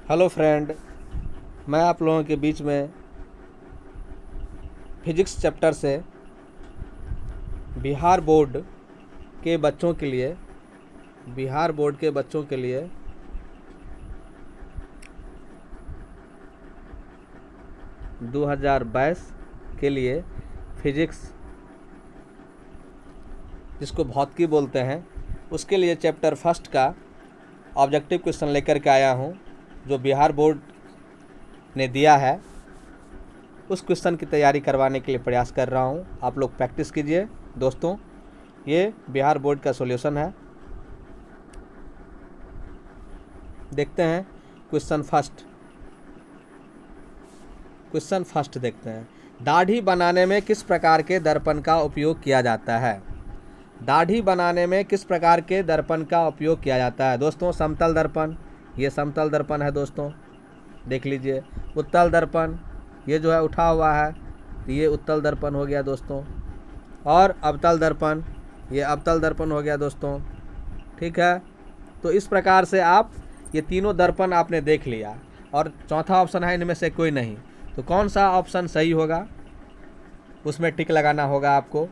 Hello friend, मैं आप लोगों के बीच में फिजिक्स चैप्टर से बिहार बोर्ड के बच्चों के लिए 2022 के लिए फिजिक्स, जिसको भौतिकी बोलते हैं, उसके लिए चैप्टर फर्स्ट का ऑब्जेक्टिव क्वेश्चन लेकर के आया हूँ जो बिहार बोर्ड ने दिया है। उस क्वेश्चन की तैयारी करवाने के लिए प्रयास कर रहा हूँ। आप लोग प्रैक्टिस कीजिए दोस्तों। ये बिहार बोर्ड का सॉल्यूशन है। देखते हैं क्वेश्चन फर्स्ट देखते हैं। दाढ़ी बनाने में किस प्रकार के दर्पण का उपयोग किया जाता है? दाढ़ी बनाने में किस प्रकार के दर्पण का उपयोग किया जाता है दोस्तों? समतल दर्पण, ये समतल दर्पण है दोस्तों, देख लीजिए। उत्तल दर्पण, ये जो है उठा हुआ है, तो ये उत्तल दर्पण हो गया दोस्तों। और अवतल दर्पण, ये अवतल दर्पण हो गया दोस्तों। ठीक है, तो इस प्रकार से आप ये तीनों दर्पण आपने देख लिया और चौथा ऑप्शन है इनमें से कोई नहीं। तो कौन सा ऑप्शन सही होगा उसमें टिक लगाना होगा आपको।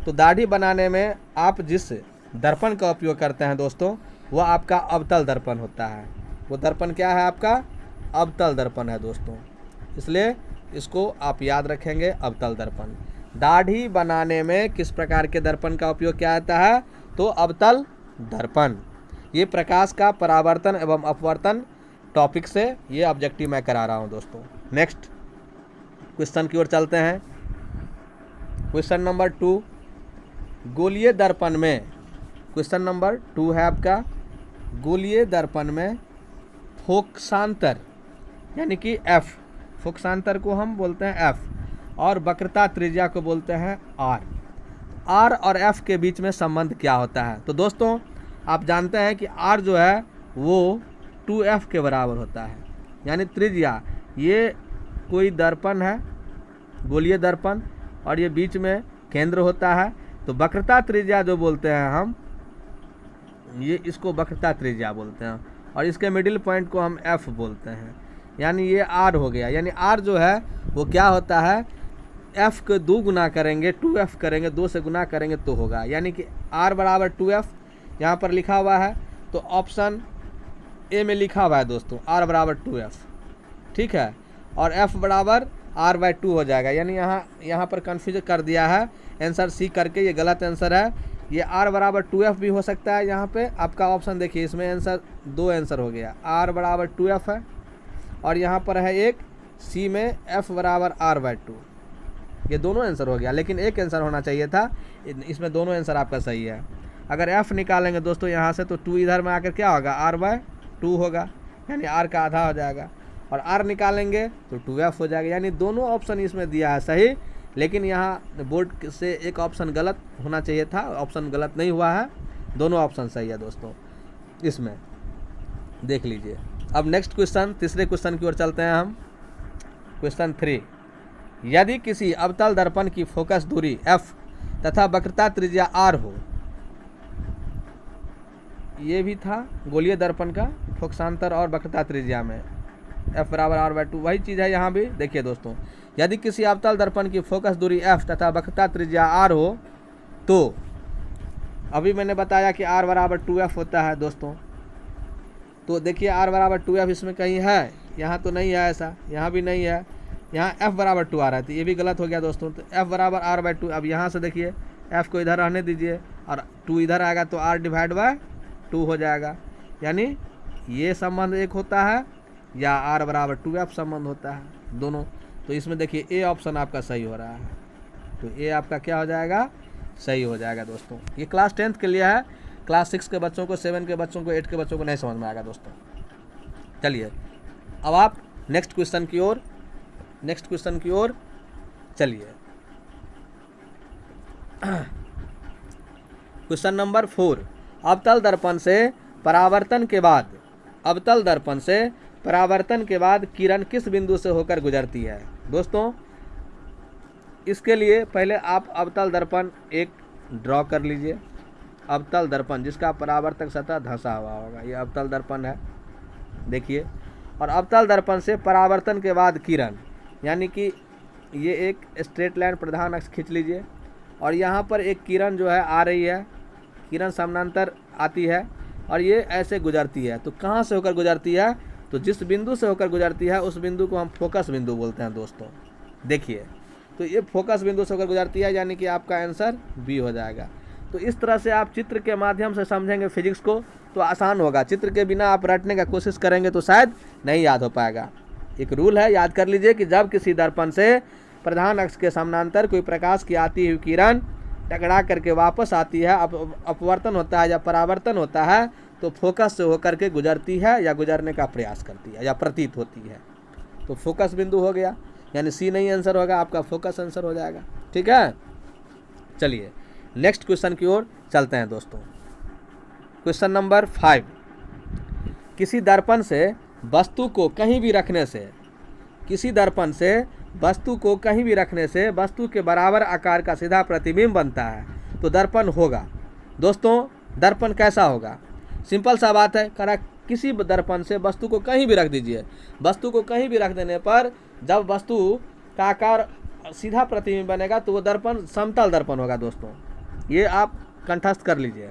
तो दाढ़ी बनाने में आप जिस दर्पण का उपयोग करते हैं दोस्तों, वो आपका अवतल दर्पण होता है। वो दर्पण क्या है? आपका अवतल दर्पण है दोस्तों, इसलिए इसको आप याद रखेंगे, अवतल दर्पण। दाढ़ी बनाने में किस प्रकार के दर्पण का उपयोग किया जाता है? तो अवतल दर्पण। ये प्रकाश का परावर्तन एवं अपवर्तन टॉपिक से ये ऑब्जेक्टिव मैं करा रहा हूँ दोस्तों। नेक्स्ट क्वेश्चन की ओर चलते हैं। क्वेश्चन नंबर 2, गोलीय दर्पण में, क्वेश्चन नंबर 2 है आपका, गोलीय दर्पण में फोकसांतर यानी कि एफ, फोकसांतर को हम बोलते हैं एफ, और वक्रता त्रिज्या को बोलते हैं आर। आर और एफ के बीच में संबंध क्या होता है? तो दोस्तों आप जानते हैं कि आर जो है वो 2f के बराबर होता है, यानी त्रिज्या। ये कोई दर्पण है, गोलीय दर्पण, और ये बीच में केंद्र होता है। तो वक्रता त्रिज्या जो बोलते हैं हम, ये इसको वक्रता त्रिज्या बोलते हैं, और इसके मिडिल पॉइंट को हम f बोलते हैं, यानी ये r हो गया। यानी r जो है वो क्या होता है? f को 2 गुना करेंगे, 2f करेंगे, 2 से गुना करेंगे तो होगा, यानी कि r बराबर 2f यहाँ पर लिखा हुआ है। तो ऑप्शन ए में लिखा हुआ है दोस्तों r बराबर 2f, ठीक है, और f बराबर r/2 हो जाएगा। यानी यहाँ पर कन्फ्यूज कर दिया है आंसर सी करके, ये गलत आंसर है। ये r बराबर 2f भी हो सकता है। यहाँ पे आपका ऑप्शन देखिए, इसमें आंसर 2 आंसर हो गया, r बराबर 2f है, और यहाँ पर है एक सी में f बराबर r/2। ये दोनों आंसर हो गया, लेकिन एक आंसर होना चाहिए था, इसमें दोनों आंसर आपका सही है। अगर f निकालेंगे दोस्तों यहाँ से, तो 2 इधर में आकर क्या होगा? r/2 होगा, यानी r का आधा हो जाएगा, और r निकालेंगे तो 2f हो जाएगा। यानी दोनों ऑप्शन इसमें दिया है सही, लेकिन यहाँ बोर्ड से एक ऑप्शन गलत होना चाहिए था, ऑप्शन गलत नहीं हुआ है, दोनों ऑप्शन सही है दोस्तों, इसमें देख लीजिए। अब नेक्स्ट क्वेश्चन, तीसरे क्वेश्चन की ओर चलते हैं हम। क्वेश्चन 3, यदि किसी अवतल दर्पण की फोकस दूरी f तथा वक्रता त्रिज्या r हो, ये भी था गोलीय दर्पण का फोकसांतर और वक्रता त्रिज्या में f बराबर r/2, वही चीज़ है यहाँ भी। देखिए दोस्तों, यदि किसी अवतल दर्पण की फोकस दूरी f तथा वक्रता त्रिज्या r हो, तो अभी मैंने बताया कि r बराबर 2f होता है दोस्तों। तो देखिए r बराबर 2f इसमें कहीं है? यहाँ तो नहीं है ऐसा, यहाँ भी नहीं है, यहाँ f बराबर 2 आ रहा है, तो ये भी गलत हो गया दोस्तों। तो f बराबर r/2, अब यहाँ से देखिए f को इधर रहने दीजिए, और 2 इधर आएगा तो r/2 हो जाएगा, यानी ये संबंध एक होता है, या r बराबर 2f संबंध होता है, दोनों। तो इसमें देखिए ए ऑप्शन आपका सही हो रहा है, तो ए आपका क्या हो जाएगा? सही हो जाएगा दोस्तों। ये क्लास 10th के लिए है, क्लास 6 के बच्चों को, 7 के बच्चों को, 8 के बच्चों को नहीं समझ में आएगा दोस्तों। चलिए अब आप नेक्स्ट क्वेश्चन की ओर चलिए। क्वेश्चन नंबर 4, अवतल दर्पण से परावर्तन के बाद किरण किस बिंदु से होकर गुजरती है? दोस्तों इसके लिए पहले आप अवतल दर्पण एक ड्रॉ कर लीजिए। अवतल दर्पण जिसका परावर्तक सतह धंसा हुआ होगा, ये अवतल दर्पण है, देखिए। और अवतल दर्पण से परावर्तन के बाद किरण, यानी कि ये एक स्ट्रेट लाइन प्रधान अक्ष खींच लीजिए और यहाँ पर एक किरण जो है आ रही है, किरण समानांतर आती है और ये ऐसे गुजरती है। तो कहाँ से होकर गुजरती है? तो जिस बिंदु से होकर गुजरती है उस बिंदु को हम फोकस बिंदु बोलते हैं दोस्तों। देखिए, तो ये फोकस बिंदु से होकर गुजरती है, यानी कि आपका आंसर बी हो जाएगा। तो इस तरह से आप चित्र के माध्यम से समझेंगे फिजिक्स को तो आसान होगा। चित्र के बिना आप रटने का कोशिश करेंगे तो शायद नहीं याद हो पाएगा। एक रूल है, याद कर लीजिए कि जब किसी दर्पण से प्रधान अक्ष के समानांतर कोई प्रकाश की आती हुई किरण टकरा करके वापस आती है, अपवर्तन होता है या परावर्तन होता है, तो फोकस से होकर के गुजरती है या गुजरने का प्रयास करती है या प्रतीत होती है। तो फोकस बिंदु हो गया, यानी सी नहीं आंसर होगा, आपका फोकस आंसर हो जाएगा। ठीक है, चलिए नेक्स्ट क्वेश्चन की ओर चलते हैं दोस्तों। क्वेश्चन नंबर 5, किसी दर्पण से वस्तु को कहीं भी रखने से, किसी दर्पण से वस्तु को कहीं भी रखने से वस्तु के बराबर आकार का सीधा प्रतिबिंब बनता है, तो दर्पण होगा। दोस्तों दर्पण कैसा होगा? सिंपल सा बात है, करा किसी दर्पण से वस्तु को कहीं भी रख दीजिए, वस्तु को कहीं भी रख देने पर जब वस्तु का आकार सीधा प्रतिबिंब बनेगा तो वो दर्पण समतल दर्पण होगा। दोस्तों ये आप कंठस्थ कर लीजिए।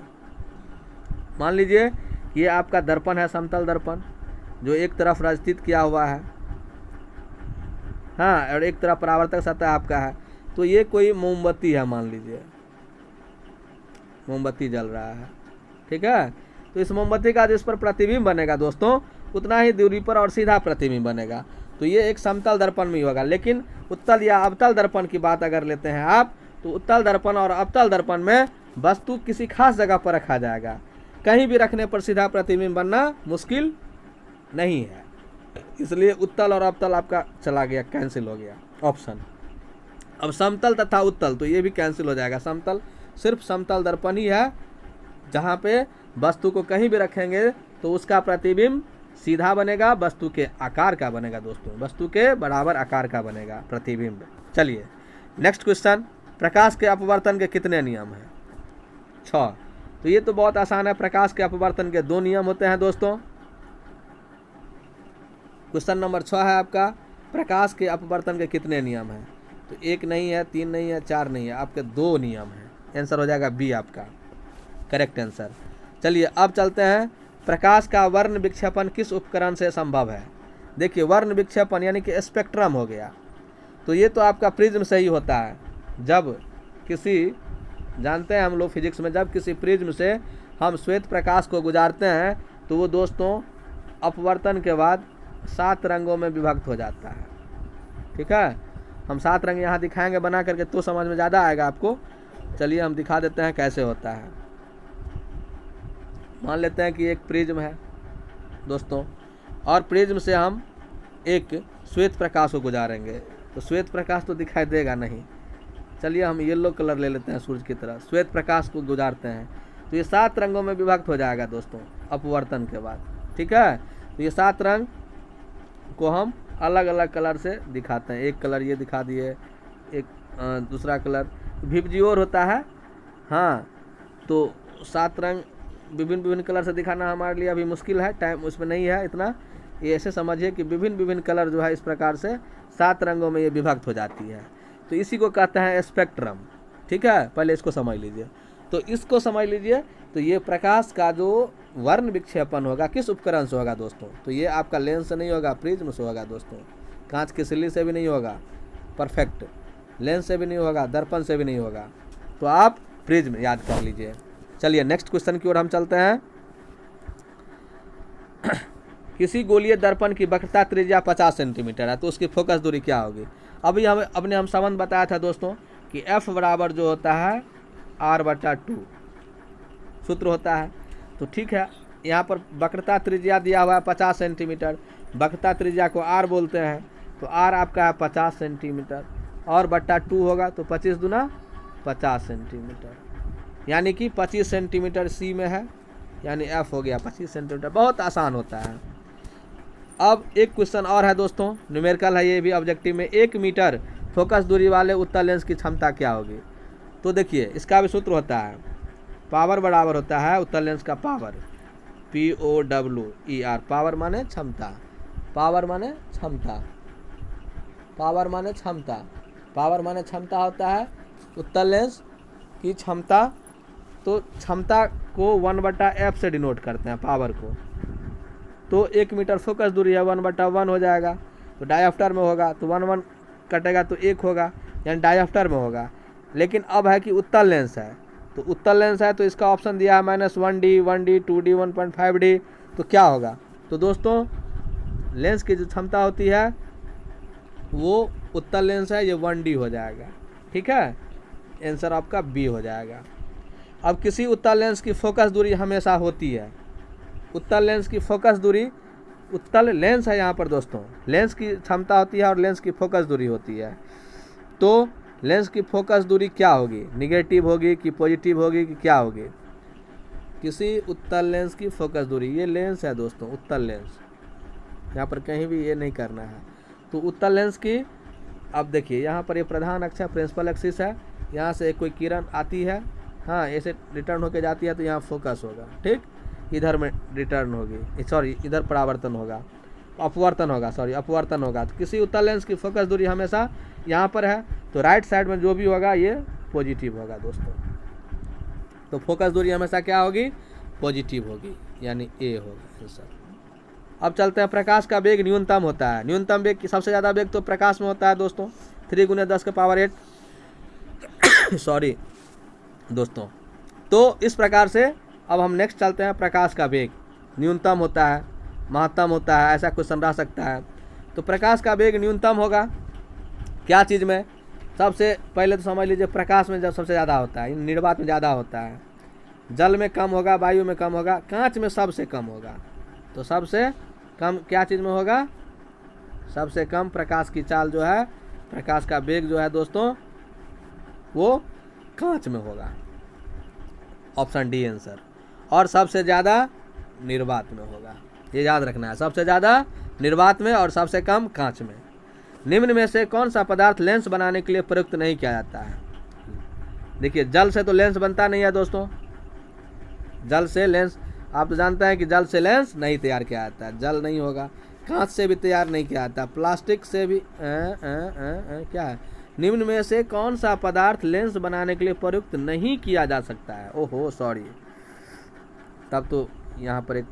मान लीजिए ये आपका दर्पण है, समतल दर्पण, जो एक तरफ रचित किया हुआ है, हाँ, और एक तरफ परावर्तक सतह आपका है। तो ये कोई मोमबत्ती है, मान लीजिए मोमबत्ती जल रहा है, ठीक है। तो इस मोमबत्ती का जिस पर प्रतिबिंब बनेगा दोस्तों उतना ही दूरी पर और सीधा प्रतिबिंब बनेगा। तो ये एक समतल दर्पण में ही होगा। लेकिन उत्तल या अवतल दर्पण की बात अगर लेते हैं आप, तो उत्तल दर्पण और अवतल दर्पण में वस्तु किसी खास जगह पर रखा जाएगा, कहीं भी रखने पर सीधा प्रतिबिंब बनना मुश्किल नहीं है। इसलिए उत्तल और अवतल आपका चला गया, कैंसिल हो गया ऑप्शन। अब समतल तथा उत्तल, तो ये भी कैंसिल हो जाएगा। समतल सिर्फ समतल दर्पण ही है जहाँ पे वस्तु को कहीं भी रखेंगे तो उसका प्रतिबिंब सीधा बनेगा, वस्तु के आकार का बनेगा दोस्तों, वस्तु के बराबर आकार का बनेगा प्रतिबिंब। चलिए नेक्स्ट क्वेश्चन, प्रकाश के अपवर्तन के कितने नियम हैं? 6। तो ये तो बहुत आसान है, प्रकाश के अपवर्तन के 2 नियम होते हैं दोस्तों। क्वेश्चन नंबर 6 है आपका, प्रकाश के अपवर्तन के कितने नियम हैं? तो 1 नहीं है, 3 नहीं है, 4 नहीं है, आपके 2 नियम हैं। आंसर हो जाएगा बी आपका करेक्ट आंसर। चलिए अब चलते हैं, प्रकाश का वर्ण विक्षेपण किस उपकरण से संभव है? देखिए वर्ण विक्षेपण यानी कि स्पेक्ट्रम हो गया, तो ये तो आपका प्रिज्म से ही होता है। जब किसी, जानते हैं हम लोग फिजिक्स में, जब किसी प्रिज्म से हम श्वेत प्रकाश को गुजारते हैं तो वो दोस्तों अपवर्तन के बाद 7 रंगों में विभक्त हो जाता है। ठीक है, हम 7 रंग यहाँ दिखाएंगे बना करके, तो समझ में ज़्यादा आएगा आपको। चलिए हम दिखा देते हैं कैसे होता है। मान लेते हैं कि एक प्रिज्म है दोस्तों, और प्रिज्म से हम एक श्वेत प्रकाश को गुजारेंगे, तो श्वेत प्रकाश तो दिखाई देगा नहीं। चलिए हम येलो कलर ले लेते हैं, सूरज की तरह श्वेत प्रकाश को गुजारते हैं, तो ये 7 रंगों में विभक्त हो जाएगा दोस्तों अपवर्तन के बाद। ठीक है, तो ये 7 रंग को हम अलग अलग कलर से दिखाते हैं। एक कलर ये दिखा दिए, एक दूसरा कलर विबजियोर होता है, हाँ। तो 7 रंग विभिन्न विभिन्न कलर से दिखाना हमारे लिए अभी मुश्किल है, टाइम उसमें नहीं है इतना। ये ऐसे समझिए कि विभिन्न विभिन्न कलर जो है इस प्रकार से 7 रंगों में ये विभक्त हो जाती है, तो इसी को कहते हैं स्पेक्ट्रम। ठीक है, पहले इसको समझ लीजिए। तो इसको समझ लीजिए, तो ये प्रकाश का जो वर्ण विक्षेपण होगा किस उपकरण से होगा दोस्तों? तो ये आपका लेंस से नहीं होगा, प्रिज्म से होगा दोस्तों। कांच की सिल्ली से भी नहीं होगा, परफेक्ट, लेंस से भी नहीं होगा, दर्पण से भी नहीं होगा, तो आप प्रिज्म याद कर लीजिए। चलिए नेक्स्ट क्वेश्चन की ओर हम चलते हैं। किसी गोलीय दर्पण की वक्रता त्रिज्या 50 सेंटीमीटर है, तो उसकी फोकस दूरी क्या होगी? अभी हम संबंध बताया था दोस्तों कि F बराबर जो होता है R/2 सूत्र होता है। तो ठीक है, यहाँ पर वक्रता त्रिज्या दिया हुआ है 50 सेंटीमीटर, वक्रता त्रिज्या को R बोलते हैं, तो R आपका है 50 सेंटीमीटर, और बट्टा 2 होगा, तो 25 दूना 50 सेंटीमीटर, यानी कि 25 सेंटीमीटर C में है, यानी F हो गया 25 सेंटीमीटर। बहुत आसान होता है। अब एक क्वेश्चन और है दोस्तों, न्यूमेरिकल है ये भी ऑब्जेक्टिव में। 1 मीटर फोकस दूरी वाले उत्तल लेंस की क्षमता क्या होगी? तो देखिए इसका भी सूत्र होता है, पावर बराबर होता है उत्तल लेंस का पावर, POWER, पावर माने क्षमता, पावर माने क्षमता, पावर माने क्षमता, पावर माने क्षमता होता है उत्तल लेंस की क्षमता। तो क्षमता को 1/f से डिनोट करते हैं पावर को। तो 1 मीटर फोकस दूरी है, 1/1 हो जाएगा। तो डायफ्टर में होगा तो 1 कटेगा तो 1 होगा, यानी डायफ्टर में होगा। लेकिन अब है कि उत्तल लेंस है, तो उत्तल लेंस है तो इसका ऑप्शन दिया है -1D, 1D, 2D, 1.5D। तो क्या होगा? तो दोस्तों लेंस की जो क्षमता होती है वो उत्तल लेंस है, ये 1D हो जाएगा। ठीक है, आंसर आपका बी हो जाएगा। अब किसी उत्तल लेंस की फोकस दूरी हमेशा होती है, उत्तल लेंस की फोकस दूरी, उत्तल लेंस है यहाँ पर दोस्तों, लेंस की क्षमता होती है और लेंस की फोकस दूरी होती है। तो लेंस की फोकस दूरी क्या होगी? निगेटिव होगी कि पॉजिटिव होगी कि क्या होगी? किसी उत्तल लेंस की फोकस दूरी, ये लेंस है दोस्तों उत्तल लेंस, यहाँ पर कहीं भी ये नहीं करना है। तो उत्तल लेंस की, अब देखिए यहाँ पर ये प्रधान अक्ष है, प्रिंसिपल एक्सिस है, यहाँ से कोई किरण आती है, हाँ ऐसे रिटर्न होके जाती है तो यहाँ फोकस होगा। ठीक, इधर में रिटर्न होगी, सॉरी इधर परावर्तन होगा, अपवर्तन होगा, सॉरी अपवर्तन होगा। तो किसी उत्तल लेंस की फोकस दूरी हमेशा यहाँ पर है, तो राइट साइड में जो भी होगा ये पॉजिटिव होगा दोस्तों। तो फोकस दूरी हमेशा क्या होगी? पॉजिटिव होगी, यानी ए होगा आंसर। अब चलते हैं, प्रकाश का वेग न्यूनतम होता है। न्यूनतम वेग की सबसे ज़्यादा वेग तो प्रकाश में होता है दोस्तों, 3 × 10⁸ सॉरी दोस्तों। तो इस प्रकार से अब हम नेक्स्ट चलते हैं, प्रकाश का वेग न्यूनतम होता है, महत्तम होता है, ऐसा क्वेश्चन रह सकता है। तो प्रकाश का वेग न्यूनतम होगा क्या चीज़ में? सबसे पहले तो समझ लीजिए प्रकाश में जब सबसे ज़्यादा होता है, निर्वात में ज़्यादा होता है, जल में कम होगा, वायु में कम होगा, कांच में सबसे कम होगा। तो सबसे कम क्या चीज़ में होगा? सबसे कम प्रकाश की चाल जो है, प्रकाश का वेग जो है दोस्तों वो कांच में होगा, ऑप्शन डी आंसर। और सबसे ज़्यादा निर्वात में होगा, ये याद रखना है, सबसे ज़्यादा निर्वात में और सबसे कम कांच में। निम्न में से कौन सा पदार्थ लेंस बनाने के लिए प्रयुक्त नहीं किया जाता है? देखिए जल से तो लेंस बनता नहीं है दोस्तों, जल से लेंस, आप तो जानते हैं कि जल से लेंस नहीं तैयार किया जाता है, जल नहीं होगा। कांच से भी तैयार नहीं किया जाता, प्लास्टिक से भी क्या है? निम्न में से कौन सा पदार्थ लेंस बनाने के लिए प्रयुक्त नहीं किया जा सकता है? ओहो सॉरी, तब तो यहाँ पर एक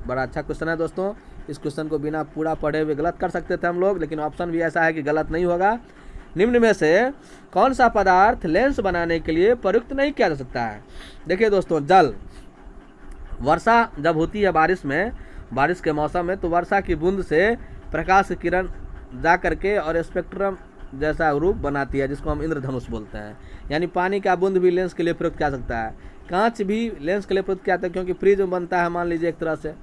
बड़ा अच्छा क्वेश्चन है दोस्तों। इस क्वेश्चन को बिना पूरा पढ़े हुए गलत कर सकते थे हम लोग, लेकिन ऑप्शन भी ऐसा है कि गलत नहीं होगा। निम्न में से कौन सा पदार्थ लेंस बनाने के लिए प्रयुक्त नहीं किया जा सकता है? देखिए दोस्तों, जल, वर्षा जब होती है बारिश में, बारिश के मौसम में, तो वर्षा की बूंद से प्रकाश की किरण जा करके और स्पेक्ट्रम जैसा रूप बनाती है, जिसको हम इंद्रधनुष बोलते हैं। यानी पानी का बूंद भी लेंस के लिए प्रयुक्त किया सकता है, कांच भी लेंस के लिए प्रयुक्त किया जाता है, क्योंकि प्रिज्म बनता है मान लीजिए एक तरह से,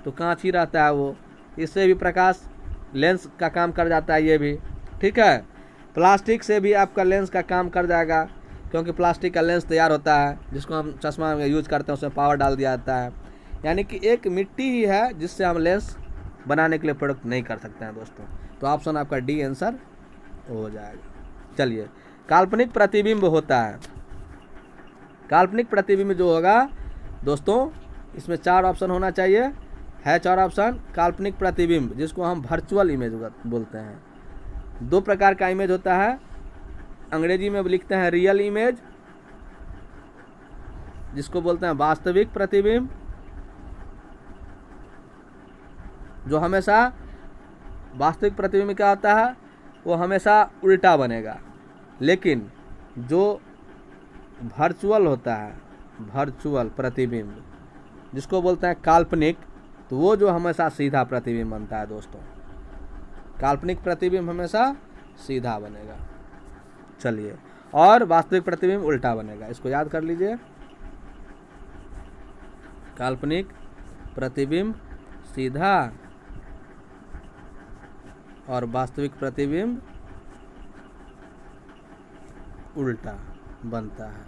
तो कांच ही रहता है वो, इससे भी प्रकाश लेंस का काम कर जाता है ये भी। ठीक है, प्लास्टिक से भी आपका लेंस का काम कर जाएगा, क्योंकि प्लास्टिक का लेंस तैयार होता है, जिसको हम चश्मा में यूज करते हैं, उसमें पावर डाल दिया जाता है। यानी कि एक मिट्टी ही है जिससे हम लेंस बनाने के लिए प्रयुक्त नहीं कर सकते हैं दोस्तों। तो ऑप्शन आपका डी आंसर हो जाएगा। चलिए, काल्पनिक प्रतिबिंब होता है, काल्पनिक प्रतिबिंब जो होगा दोस्तों, इसमें 4 ऑप्शन होना चाहिए, है 4 ऑप्शन। काल्पनिक प्रतिबिंब जिसको हम वर्चुअल इमेज बोलते हैं, 2 प्रकार का इमेज होता है, अंग्रेजी में लिखते हैं रियल इमेज, जिसको बोलते हैं वास्तविक प्रतिबिंब, जो हमेशा, वास्तविक प्रतिबिंब क्या होता है, वो हमेशा उल्टा बनेगा। लेकिन जो वर्चुअल होता है, वर्चुअल प्रतिबिंब जिसको बोलते हैं काल्पनिक, तो वो जो हमेशा सीधा प्रतिबिंब बनता है दोस्तों। काल्पनिक प्रतिबिंब हमेशा सीधा बनेगा। चलिए, और वास्तविक प्रतिबिंब उल्टा बनेगा, इसको याद कर लीजिए। काल्पनिक प्रतिबिंब सीधा और वास्तविक प्रतिबिंब उल्टा बनता है,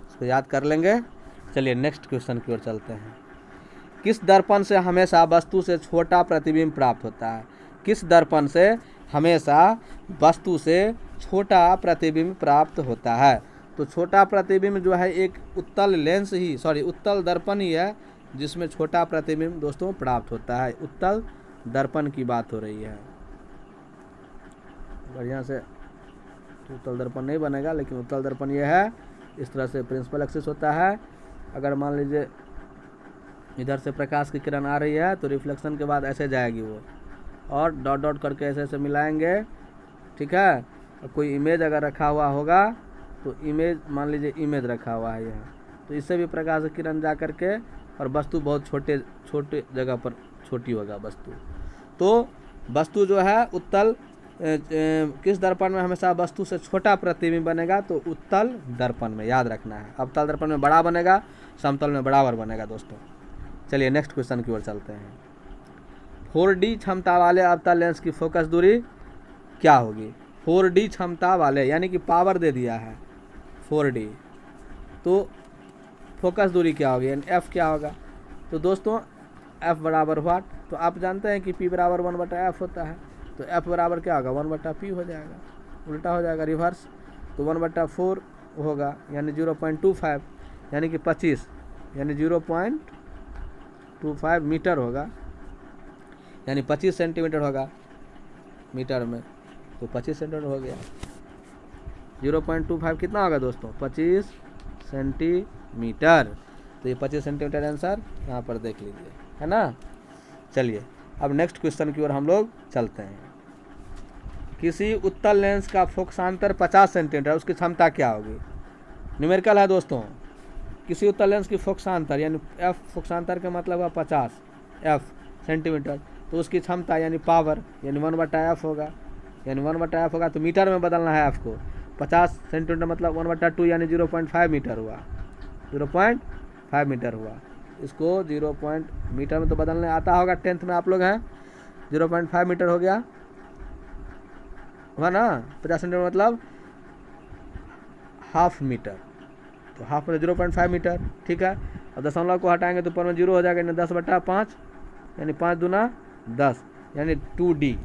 इसको याद कर लेंगे। चलिए नेक्स्ट क्वेश्चन की ओर चलते हैं। किस दर्पण से हमेशा वस्तु से छोटा प्रतिबिंब प्राप्त होता है? किस दर्पण से हमेशा वस्तु से छोटा प्रतिबिंब प्राप्त होता है? तो छोटा प्रतिबिंब जो है एक उत्तल लेंस ही, सॉरी उत्तल दर्पण ही है जिसमें छोटा प्रतिबिंब दोस्तों प्राप्त होता है। उत्तल दर्पण की बात हो रही है। बढ़िया से उत्तल दर्पण नहीं बनेगा, लेकिन उत्तल दर्पण ये है, इस तरह से प्रिंसिपल एक्सिस होता है। अगर मान लीजिए इधर से प्रकाश की किरण आ रही है तो रिफ्लेक्शन के बाद ऐसे जाएगी वो, और डॉट डॉट करके ऐसे ऐसे मिलाएंगे, ठीक है। और कोई इमेज अगर रखा हुआ होगा तो इमेज, मान लीजिए इमेज रखा हुआ है यहाँ, तो इससे भी प्रकाश की किरण जा करके, और वस्तु बहुत छोटे छोटे जगह पर छोटी होगा वस्तु। तो वस्तु जो है उत्तल किस दर्पण में हमेशा वस्तु से छोटा प्रतिबिंब बनेगा, तो उत्तल दर्पण में, याद रखना है। अवतल दर्पण में बड़ा बनेगा, समतल में बराबर बनेगा दोस्तों। चलिए नेक्स्ट क्वेश्चन की ओर चलते हैं। 4D क्षमता वाले अवतल लेंस की फोकस दूरी क्या होगी? 4D क्षमता वाले यानी कि पावर दे दिया है 4D, तो फोकस दूरी क्या होगी, यानी एफ क्या होगा? तो दोस्तों एफ बराबर व्हाट, तो आप जानते हैं कि पी बराबर 1/f होता है, तो एफ बराबर क्या होगा, 1/p हो जाएगा, उल्टा हो जाएगा रिवर्स, तो 1/4 होगा, यानी 0.25, यानी कि 25, यानी 0.25 मीटर होगा, यानी 25 सेंटीमीटर होगा मीटर में, तो 25 सेंटीमीटर हो गया। 0.25 कितना होगा दोस्तों, 25 सेंटीमीटर। तो ये 25 सेंटीमीटर आंसर यहाँ पर देख लीजिए, है ना। चलिए अब नेक्स्ट क्वेश्चन की ओर हम लोग चलते हैं। किसी उत्तल लेंस का फोकसांतर 50 सेंटीमीटर, उसकी क्षमता क्या होगी? न्यूमेरिकल है दोस्तों। किसी उत्तल लेंस की फोकसांतर यानी एफ, फोकसांतर का मतलब है 50 एफ सेंटीमीटर, तो उसकी क्षमता यानी पावर यानी 1/f होगा, यानी 1/f होगा, तो मीटर में बदलना है एफ को। 50 सेंटीमीटर मतलब 1/2 यानी 0.5 मीटर हुआ, 0.5 मीटर हुआ। इसको 0. मीटर में तो बदलने आता होगा, 10th में आप लोग हैं। 0.5 मीटर हो गया, हुआ ना। 50 सेंटीमीटर मतलब हाफ मीटर, तो हाफ में 0.5 मीटर, ठीक है। अब दशमलव को हटाएंगे तो ऊपर में 0 हो जाएगा, यानी 10/5, यानी 5 दूना 10, यानी 2D।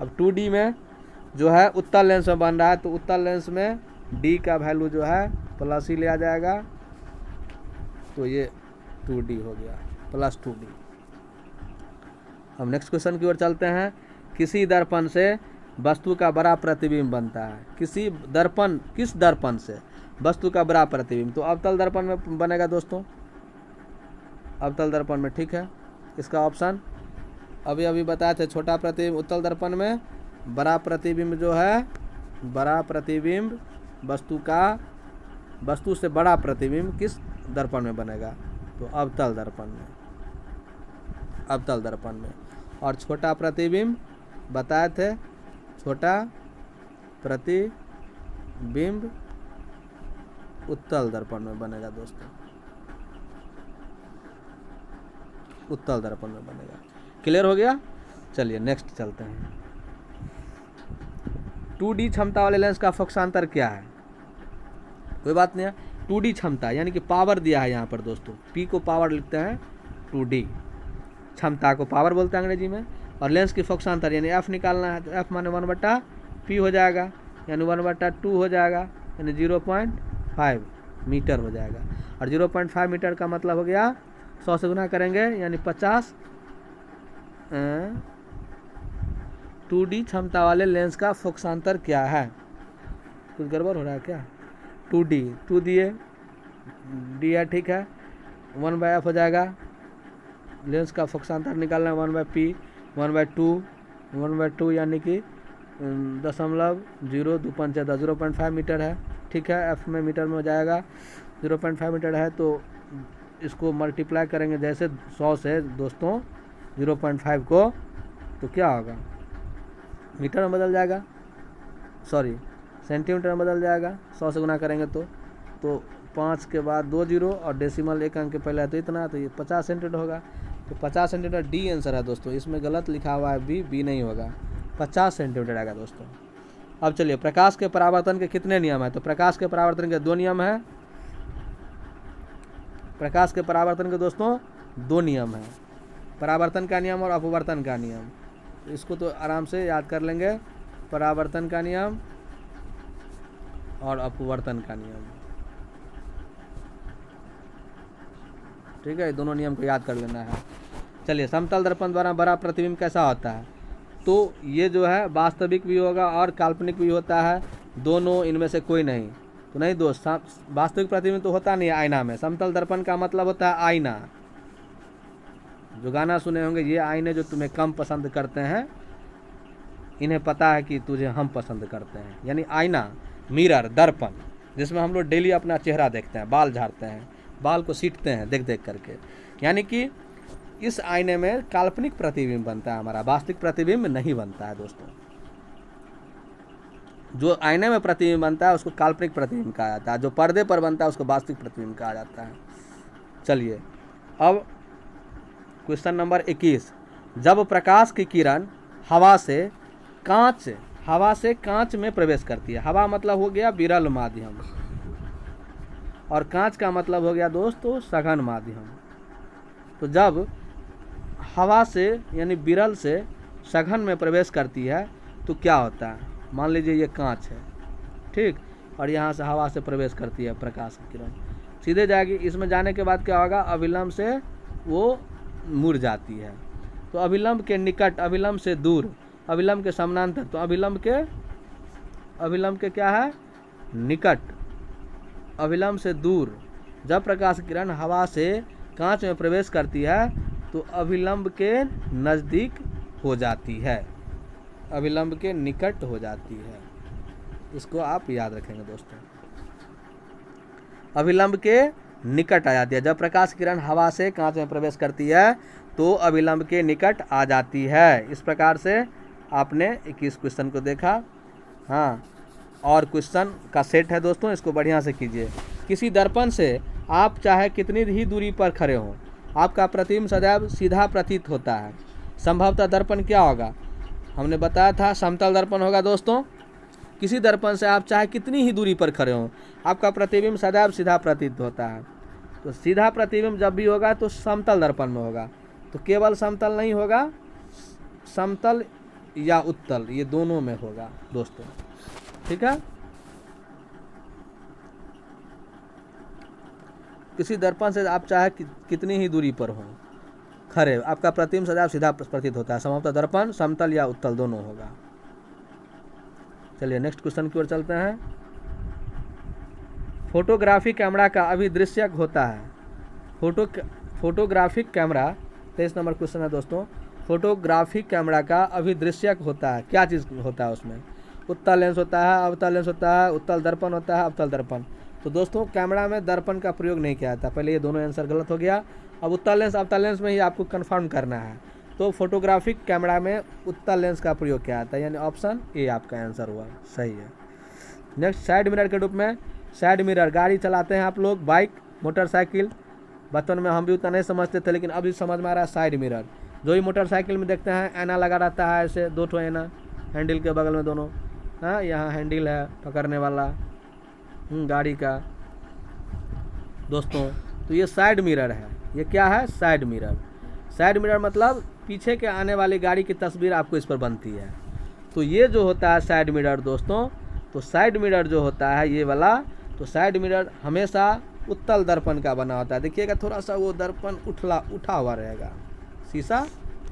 अब 2D में जो है उत्तल लेंस में बन रहा है, तो उत्तल लेंस में D का वैल्यू जो है प्लस ही लिया जाएगा, तो ये 2D हो गया, प्लस 2D। अब नेक्स्ट क्वेश्चन की ओर चलते हैं। किसी दर्पण से वस्तु का बड़ा प्रतिबिंब बनता है। किस दर्पण से वस्तु का बड़ा प्रतिबिंब, तो अवतल दर्पण में बनेगा दोस्तों, अवतल दर्पण में, ठीक है। इसका ऑप्शन अभी बताए थे, छोटा प्रतिबिंब उत्तल दर्पण में, बड़ा प्रतिबिंब जो है, बड़ा प्रतिबिंब वस्तु से बड़ा प्रतिबिंब किस दर्पण में बनेगा, तो अवतल दर्पण में, अवतल दर्पण में। और छोटा प्रतिबिंब बताए थे, छोटा प्रतिबिंब उत्तल दर्पण में बनेगा दोस्तों, उत्तल दर्पण में बनेगा। क्लियर हो गया। चलिए नेक्स्ट चलते हैं। 2D क्षमता वाले लेंस का फोकसांतर क्या है? कोई बात नहीं है, 2D क्षमता यानी कि पावर दिया है यहाँ पर दोस्तों, P को पावर लिखते हैं, 2D क्षमता को पावर बोलते हैं अंग्रेजी में। और लेंस की फोकसांतर यानी F निकालना है, तो F माने 1/P हो जाएगा, यानी 1/2 हो जाएगा, यानी 0.5 मीटर हो जाएगा। और 0.5 मीटर का मतलब हो गया 100 से गुना करेंगे, यानी 50। 2D क्षमता वाले लेंस का फोकसांतर क्या है? कुछ गड़बड़ हो रहा है क्या? 2D 2 दिए, D है, ठीक है, 1/f हो जाएगा। लेंस का फोकसांतर निकालना है 1/p, 1/2 यानी कि 0.02 0.5 मीटर है, ठीक है। f में मीटर में हो जाएगा, 0.5 मीटर है, तो इसको मल्टीप्लाई करेंगे जैसे 100 से दोस्तों 0.5 को, तो क्या होगा, मीटर में बदल जाएगा, सॉरी सेंटीमीटर में बदल जाएगा। 100 से गुना करेंगे तो 5 के बाद 2 जीरो और डेसिमल 1 अंक के पहले है, तो इतना, तो ये 50 सेंटीमीटर होगा। तो 50 सेंटीमीटर D आंसर है दोस्तों, इसमें गलत लिखा हुआ है बी नहीं होगा, 50 सेंटीमीटर आएगा दोस्तों। अब चलिए, प्रकाश के परावर्तन के कितने नियम है? तो प्रकाश के परावर्तन के 2 नियम है। प्रकाश के परावर्तन के दोस्तों 2 नियम है, परावर्तन का नियम और अपवर्तन का नियम। इसको तो आराम से याद कर लेंगे, परावर्तन का नियम और अपवर्तन का नियम, ठीक है, दोनों नियम को याद कर लेना है। चलिए, समतल दर्पण द्वारा बड़ा प्रतिबिंब कैसा होता है? तो ये जो है वास्तविक भी होगा और काल्पनिक भी होता है, दोनों, इनमें से कोई नहीं। तो नहीं दोस्त, वास्तविक प्रतिबिंब तो होता नहीं है आईना में। समतल दर्पण का मतलब होता है आईना। जो गाना सुने होंगे, ये आईने जो तुम्हें कम पसंद करते हैं, इन्हें पता है कि तुझे हम पसंद करते हैं। यानी आईना, मिरर, दर्पण, जिसमें हम लोग डेली अपना चेहरा देखते हैं, बाल झाड़ते हैं, बाल को सीटते हैं देख देख करके। यानी कि इस आईने में काल्पनिक प्रतिबिंब बनता है, हमारा वास्तविक प्रतिबिंब नहीं बनता है दोस्तों। जो आईने में प्रतिबिंब बनता है उसको काल्पनिक प्रतिबिंब कहा जाता है, जो पर्दे पर बनता है उसको वास्तविक प्रतिबिंब कहा जाता है। चलिए, अब क्वेश्चन नंबर 21। जब प्रकाश की किरण हवा से कांच में प्रवेश करती है। हवा मतलब हो गया विरल माध्यम, और कांच का मतलब हो गया दोस्तों सघन माध्यम। तो जब हवा से यानी विरल से सघन में प्रवेश करती है तो क्या होता है? मान लीजिए ये कांच है, ठीक, और यहाँ से हवा से प्रवेश करती है प्रकाश की किरण, सीधे जाएगी। इसमें जाने के बाद क्या होगा? अविलंब से वो मुड़ जाती है। तो अविलंब के निकट, अविलंब से दूर, अविलंब के समानांतर, तो अविलंब के क्या है? निकट, अविलंब से दूर। जब प्रकाश किरण हवा से कांच में प्रवेश करती है तो अविलंब के नज़दीक हो जाती है, अविलंब के निकट हो जाती है। इसको आप याद रखेंगे दोस्तों, अविलंब के निकट आ जाती है। जब प्रकाश किरण हवा से कांच में प्रवेश करती है तो अविलंब के निकट आ जाती है। इस प्रकार से आपने 21 क्वेश्चन को देखा। हाँ, और क्वेश्चन का सेट है दोस्तों, इसको बढ़िया से कीजिए। किसी दर्पण से आप चाहे कितनी ही दूरी पर खड़े हों, आपका प्रतिबिंब सदैव सीधा प्रतीत होता है। संभवतः दर्पण क्या होगा? हमने बताया था समतल दर्पण होगा दोस्तों। किसी दर्पण से आप चाहे कितनी ही दूरी पर खड़े हों, आपका प्रतिबिंब सदैव सीधा प्रतीत होता है। तो सीधा प्रतिबिंब जब भी होगा तो समतल दर्पण में होगा। तो केवल समतल नहीं होगा, समतल या उत्तल, ये दोनों में होगा दोस्तों, ठीक है। किसी दर्पण से आप चाहे कितनी ही दूरी पर हों खड़े, आपका प्रतिबिंब सदैव सीधा प्रतीत होता है। संभवतः दर्पण समतल या उत्तल दोनों होगा। चलिए नेक्स्ट क्वेश्चन की ओर चलते हैं। फोटोग्राफिक कैमरा का अभिदृश्यक होता है। फोटोग्राफिक कैमरा, 23 नंबर क्वेश्चन है दोस्तों। फोटोग्राफिक कैमरा का अभिदृश्यक होता है, क्या चीज़ होता है उसमें? उत्तल लेंस होता है, अवतल लेंस होता है, उत्तल दर्पण होता है, अवतल दर्पण। तो दोस्तों कैमरा में दर्पण का प्रयोग नहीं किया जाता। पहले ये दोनों आंसर गलत हो गया। अब उत्तल लेंस अवतल लेंस में ही आपको कंफर्म करना है। तो फोटोग्राफिक कैमरा में उत्तल लेंस का प्रयोग किया जाता है, यानी ऑप्शन ए आपका आंसर हुआ, सही है। नेक्स्ट, साइड मिरर के रूप में। साइड मिरर, गाड़ी चलाते हैं आप लोग, बाइक, मोटरसाइकिल, बचपन में हम भी उतना नहीं समझते थे, लेकिन अभी समझ में आ रहा है। साइड मिरर जो ही मोटरसाइकिल में देखते हैं, ऐना लगा रहता है ऐसे, 2 ठो ऐना हैंडल के बगल में दोनों। हाँ, यहाँ हैंडल है पकड़ने वाला गाड़ी का दोस्तों। तो ये साइड मिरर है। ये क्या है? Side mirror. साइड मिरर मतलब पीछे के आने वाली गाड़ी की तस्वीर आपको इस पर बनती है। तो ये जो होता है साइड मिरर दोस्तों, तो साइड मिरर जो होता है ये वाला, तो साइड मिरर हमेशा उत्तल दर्पण का बना होता है। देखिएगा थोड़ा सा वो दर्पण उठा हुआ रहेगा, शीशा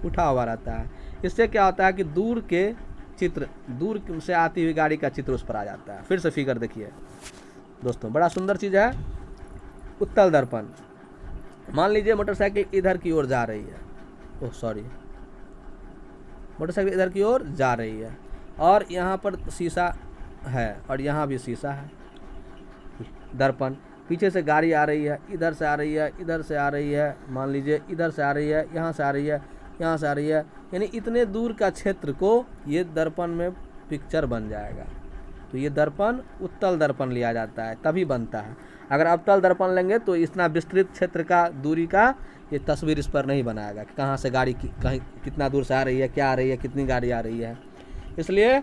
उठा हुआ रहता है। इससे क्या होता है कि दूर के चित्र, दूर से आती हुई गाड़ी का चित्र उस पर आ जाता है। फिर से फिगर देखिए दोस्तों, बड़ा सुंदर चीज़ है उत्तल दर्पण। मान लीजिए मोटरसाइकिल इधर की ओर जा रही है, ओह सॉरी, मोटरसाइकिल इधर की ओर जा रही है और यहाँ पर शीशा है और यहाँ भी शीशा है, दर्पण। पीछे से गाड़ी आ रही है, इधर से आ रही है, इधर से आ रही है, मान लीजिए इधर से आ रही है, यहाँ से आ रही है, यहाँ से आ रही है, यानी इतने दूर का क्षेत्र को ये दर्पण में पिक्चर बन जाएगा। तो ये दर्पण उत्तल दर्पण लिया जाता है, तभी बनता है। अगर अवतल दर्पण लेंगे तो इतना विस्तृत क्षेत्र का, दूरी का ये तस्वीर इस पर नहीं बनाएगा कि कहाँ से गाड़ी कहीं कितना दूर से आ रही है, क्या आ रही है, कितनी गाड़ी आ रही है। इसलिए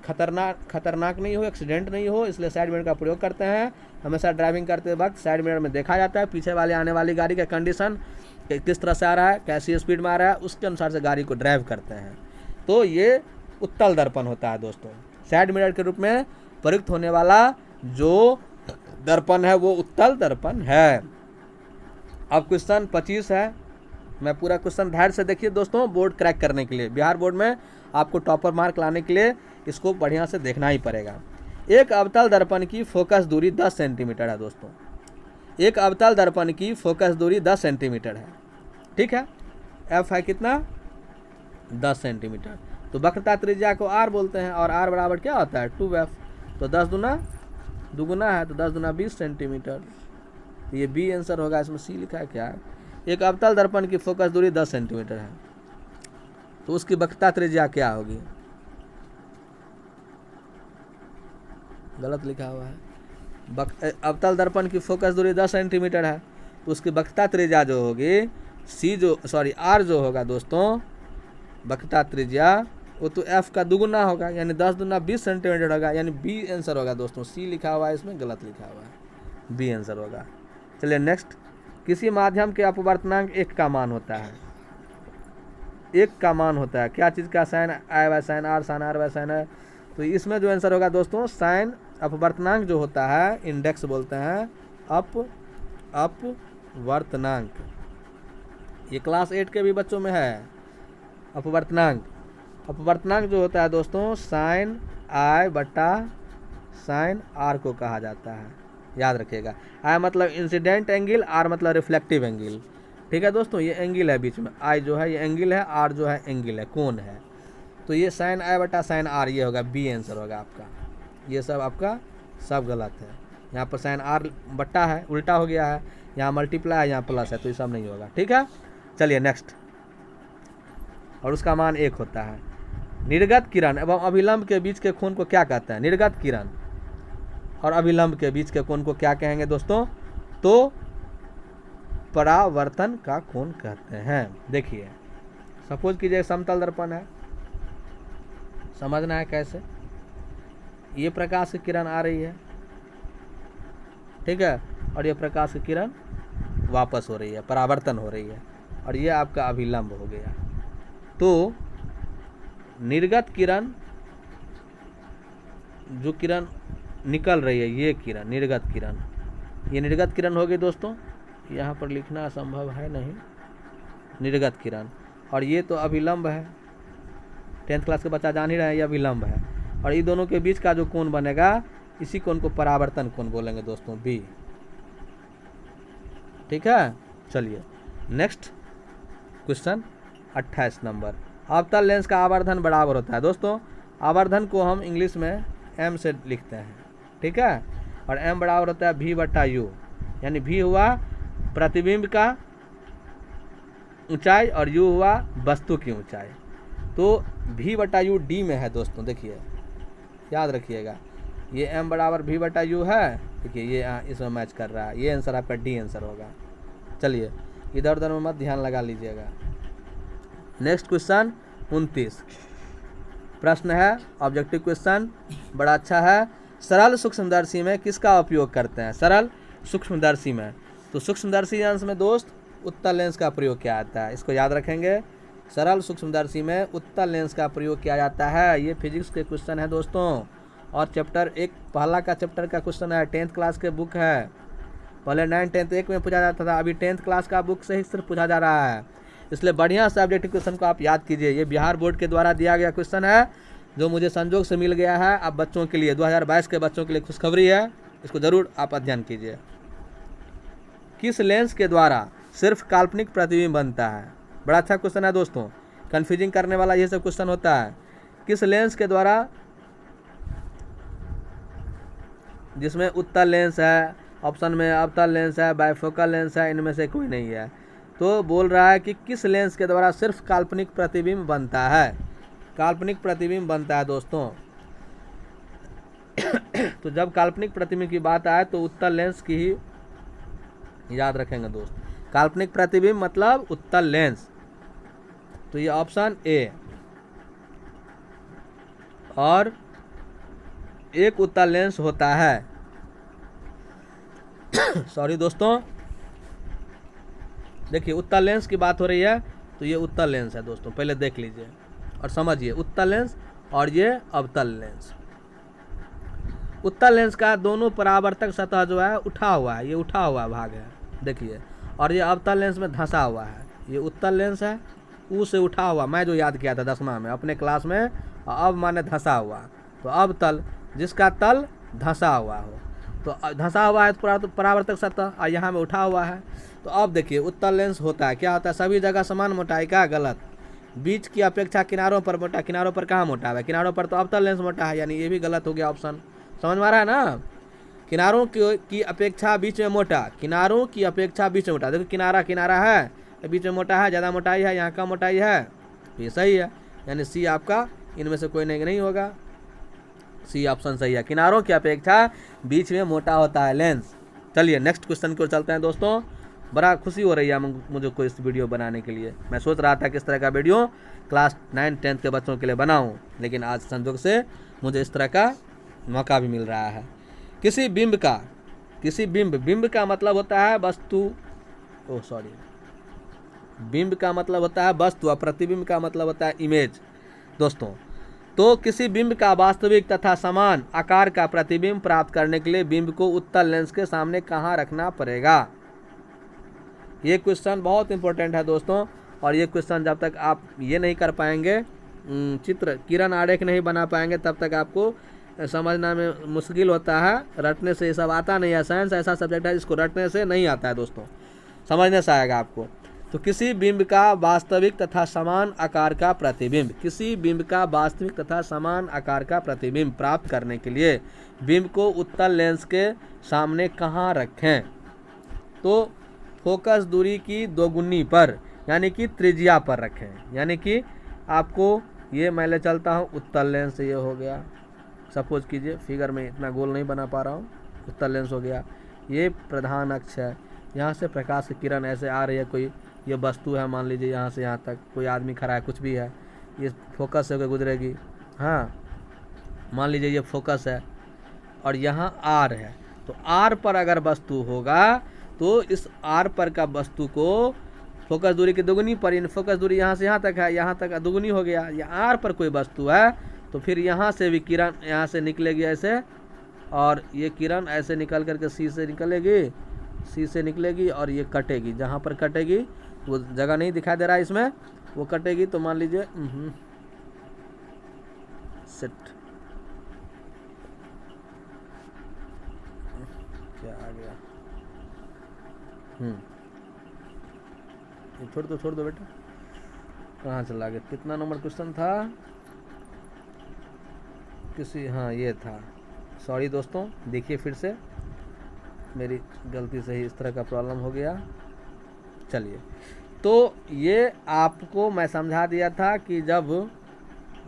खतरनाक नहीं हो, एक्सीडेंट नहीं हो, इसलिए साइड मिरर का प्रयोग करते हैं। हमेशा ड्राइविंग करते वक्त साइड मिरर में देखा जाता है पीछे वाले आने वाली गाड़ी का कंडीशन, किस तरह से आ रहा है, कैसी स्पीड में आ रहा है, उसके अनुसार से गाड़ी को ड्राइव करते हैं। तो ये उत्तल दर्पण होता है दोस्तों। साइड मिरर के रूप में प्रयुक्त होने वाला जो दर्पण है वो उत्तल दर्पण है। अब क्वेश्चन 25 है, मैं पूरा क्वेश्चन ध्यान से देखिए दोस्तों, बोर्ड क्रैक करने के लिए, बिहार बोर्ड में आपको टॉपर मार्क लाने के लिए इसको बढ़िया से देखना ही पड़ेगा। एक अवतल दर्पण की फोकस दूरी 10 सेंटीमीटर है दोस्तों। एक अवतल दर्पण की फोकस दूरी 10 सेंटीमीटर है, ठीक है। एफ है कितना, 10 सेंटीमीटर। तो वक्रता त्रिज्या को आर बोलते हैं और आर बराबर क्या होता है, 2f। तो 10 दूना दुगुना है, तो 10 दूना 20 सेंटीमीटर। तो ये बी आंसर होगा। इसमें सी लिखा है क्या है, एक अवतल दर्पण की फोकस दूरी 10 सेंटीमीटर है, तो उसकी वक्रता त्रिज्या क्या होगी, गलत लिखा हुआ है। अवतल दर्पण की फोकस दूरी 10 सेंटीमीटर है, तो उसकी वक्रता त्रिज्या जो होगी आर जो होगा दोस्तों, वक्रता त्रिज्या वो तो एफ का दुगुना होगा, यानी 10 दूना 20 सेंटीमीटर होगा, यानी बी आंसर होगा दोस्तों। सी लिखा हुआ है इसमें, गलत लिखा हुआ है, बी आंसर होगा। चलिए नेक्स्ट, किसी माध्यम के अपवर्तनांक 1 का मान होता है। 1 का मान होता है क्या चीज़ का, sine I by sine R, sine R by sine है। तो इसमें जो आंसर होगा दोस्तों, साइन अपवर्तनांक जो होता है, इंडेक्स बोलते हैं, अपवर्तनांक। ये क्लास 8 के भी बच्चों में है। अपवर्तनांक जो होता है दोस्तों, साइन आई बटा साइन आर को कहा जाता है, याद रखिएगा। आई मतलब इंसिडेंट एंगल, आर मतलब रिफ्लेक्टिव एंगल, ठीक है दोस्तों। ये एंगल है बीच में, आई जो है ये एंगल है, आर जो है एंगल है, कोण है। तो ये साइन आई बटा साइन आर, ये होगा बी आंसर होगा आपका। ये सब आपका सब गलत है। यहाँ पर साइन आर बट्टा है, उल्टा हो गया है, यहाँ मल्टीप्लाई है, यहाँ प्लस है, तो ये सब नहीं होगा, ठीक है। चलिए नेक्स्ट, और उसका मान 1 होता है। निर्गत किरण एवं अभिलंब के बीच के कोण को क्या कहते हैं, निर्गत किरण और अभिलंब के बीच के कोण को क्या कहेंगे दोस्तों, तो परावर्तन का कोण कहते हैं। देखिए सपोज कीजिए समतल दर्पण है, समझना है कैसे। ये प्रकाश की किरण आ रही है, ठीक है, और ये प्रकाश की किरण वापस हो रही है, परावर्तन हो रही है, और ये आपका अभिलंब हो गया। तो निर्गत किरण, जो किरण निकल रही है, ये किरण निर्गत किरण, ये निर्गत किरण होगी दोस्तों। यहाँ पर लिखना संभव है नहीं, निर्गत किरण। और ये तो अभिलंब है, 10th क्लास के बच्चा जान ही रहे हैं, ये अभिलंब है। और ये दोनों के बीच का जो कोण बनेगा, इसी कोण को परावर्तन कोण बोलेंगे दोस्तों, बी, ठीक है। चलिए नेक्स्ट क्वेश्चन 28 नंबर। अवतल लेंस का आवर्धन बराबर होता है दोस्तों। आवर्धन को हम इंग्लिश में एम से लिखते हैं, ठीक है, और एम बराबर होता है भी बटा यू, यानी भी हुआ प्रतिबिंब का ऊंचाई और यू हुआ वस्तु की ऊंचाई। तो भी बटा यू डी में है दोस्तों, देखिए याद रखिएगा। ये एम बराबर भी बटा यू है, देखिए ये इसमें मैच कर रहा है, ये आंसर आपका डी आंसर होगा। चलिए इधर उधर में मत ध्यान लगा लीजिएगा। नेक्स्ट क्वेश्चन 29 प्रश्न है, ऑब्जेक्टिव क्वेश्चन, बड़ा अच्छा है। सरल सूक्ष्मदर्शी में किसका उपयोग करते हैं, सरल सूक्ष्मदर्शी में। तो सूक्ष्मदर्शी अंश में दोस्त उत्तल लेंस का प्रयोग किया जाता है, इसको याद रखेंगे। सरल सूक्ष्मदर्शी में उत्तल लेंस का प्रयोग किया जाता है। ये फिजिक्स के क्वेश्चन है दोस्तों, और चैप्टर 1 पहला का चैप्टर का क्वेश्चन है, 10th क्लास के बुक है। पहले 9, 10 एक में पूछा जाता था, अभी 10th क्लास का बुक से ही सिर्फ पूछा जा रहा है। इसलिए बढ़िया से ऑब्जेक्टिव क्वेश्चन को आप याद कीजिए। ये बिहार बोर्ड के द्वारा दिया गया क्वेश्चन है, जो मुझे संजोग से मिल गया है। आप बच्चों के लिए 2022 के बच्चों के लिए खुशखबरी है, इसको जरूर आप अध्ययन कीजिए। किस लेंस के द्वारा सिर्फ काल्पनिक प्रतिबिंब बनता है, बड़ा अच्छा क्वेश्चन है दोस्तों, कंफ्यूजिंग करने वाला ये सब क्वेश्चन होता है। किस लेंस के द्वारा, जिसमें उत्तल लेंस है, ऑप्शन में अवतल लेंस है, बाइफोकल लेंस है, इनमें से कोई नहीं है। तो बोल रहा है कि किस लेंस के द्वारा सिर्फ काल्पनिक प्रतिबिंब बनता है, काल्पनिक प्रतिबिंब बनता है दोस्तों। तो जब काल्पनिक प्रतिबिंब की बात आए तो उत्तल लेंस की ही याद रखेंगे दोस्त। काल्पनिक प्रतिबिंब मतलब उत्तल लेंस। तो ये ऑप्शन ए, और एक उत्तल लेंस होता है। सॉरी दोस्तों, देखिए उत्तल लेंस की बात हो रही है, तो ये उत्तल लेंस है दोस्तों, पहले देख लीजिए और समझिए। उत्तल लेंस और ये अवतल लेंस। उत्तल लेंस का दोनों परावर्तक सतह जो है उठा हुआ है, ये उठा हुआ भाग है देखिए, और ये अवतल लेंस में धंसा हुआ है, ये उत्तल लेंस है, ऊ से उठा हुआ, मैं जो याद किया था 10वां में अपने क्लास में, अब माने धंसा हुआ, तो अब तल, जिसका तल धंसा हुआ हो, तो धंसा हुआ है तो परावर्तक सतह, और यहाँ में उठा हुआ है। तो अब देखिए उत्तल लेंस होता है, क्या होता है, सभी जगह समान मोटाई का, गलत, बीच की अपेक्षा किनारों पर मोटा, किनारों पर कहाँ मोटा है, किनारों पर तो अवतल लेंस मोटा है, यानी ये भी गलत हो गया ऑप्शन। समझ में आ रहा है ना, किनारों की अपेक्षा बीच में मोटा, किनारों की अपेक्षा बीच में मोटा, देखो किनारा किनारा है, बीच में मोटा है, ज़्यादा मोटाई है, यहाँ कम मोटाई है, तो ये सही है, यानी सी आपका इनमें से कोई नहीं होगा, सी ऑप्शन सही है, किनारों की अपेक्षा बीच में मोटा होता है लेंस। चलिए नेक्स्ट क्वेश्चन की ओर चलते हैं दोस्तों। बड़ा खुशी हो रही है मुझे को इस वीडियो बनाने के लिए, मैं सोच रहा था किस तरह का वीडियो क्लास 9-10 के बच्चों के लिए बनाऊं, लेकिन आज संयोग से मुझे इस तरह का मौका भी मिल रहा है। किसी बिंब का मतलब होता है वस्तु, बिंब का मतलब होता है वस्तु और प्रतिबिंब का मतलब होता है इमेज दोस्तों। तो किसी बिंब का वास्तविक तथा समान आकार का प्रतिबिंब प्राप्त करने के लिए बिंब को उत्तल लेंस के सामने कहाँ रखना पड़ेगा। ये क्वेश्चन बहुत इंपॉर्टेंट है दोस्तों, और ये क्वेश्चन जब तक आप ये नहीं कर पाएंगे, चित्र किरण आरेख नहीं बना पाएंगे, तब तक आपको समझना में मुश्किल होता है, रटने से ये सब आता नहीं है। साइंस ऐसा सब्जेक्ट है जिसको रटने से नहीं आता है दोस्तों, समझने से आएगा आपको। तो किसी बिंब का वास्तविक तथा समान आकार का प्रतिबिंब, किसी बिंब का वास्तविक तथा समान आकार का प्रतिबिंब प्राप्त करने के लिए बिंब को उत्तल लेंस के सामने कहाँ रखें। तो फोकस दूरी की दोगुनी पर, यानी कि त्रिज्या पर रखें, यानी कि आपको ये मैं ले चलता हूँ उत्तल लेंस, ये हो गया, सपोज कीजिए फिगर में इतना गोल नहीं बना पा रहा हूँ, उत्तल लेंस हो गया, ये प्रधान अक्ष है, यहाँ से प्रकाश की किरण ऐसे आ रही है, कोई ये वस्तु है मान लीजिए, यहाँ से यहाँ तक कोई आदमी खड़ा है, कुछ भी है, ये फोकस होकर गुजरेगी, हाँ मान लीजिए ये फोकस है, और यहाँ आर है, तो आर पर अगर वस्तु होगा तो इस आर पर का वस्तु को फोकस दूरी की दोगुनी पर, इन फोकस दूरी यहाँ से यहाँ तक है, यहाँ तक दोगुनी हो गया, या आर पर कोई वस्तु है तो फिर यहाँ से भी किरण यहाँ से निकलेगी ऐसे, और ये किरण ऐसे निकल करके सी से निकलेगी, सी से निकलेगी और ये कटेगी, जहाँ पर कटेगी वो जगह नहीं दिखाई दे रहा है इसमें, वो कटेगी, तो मान लीजिए सेट क्या आ गया, ये छोड़ दो बेटा, कहाँ चला गया, कितना नंबर क्वेश्चन था, किसी, हाँ ये था, सॉरी दोस्तों, देखिए फिर से मेरी गलती से ही इस तरह का प्रॉब्लम हो गया। चलिए, तो ये आपको मैं समझा दिया था कि जब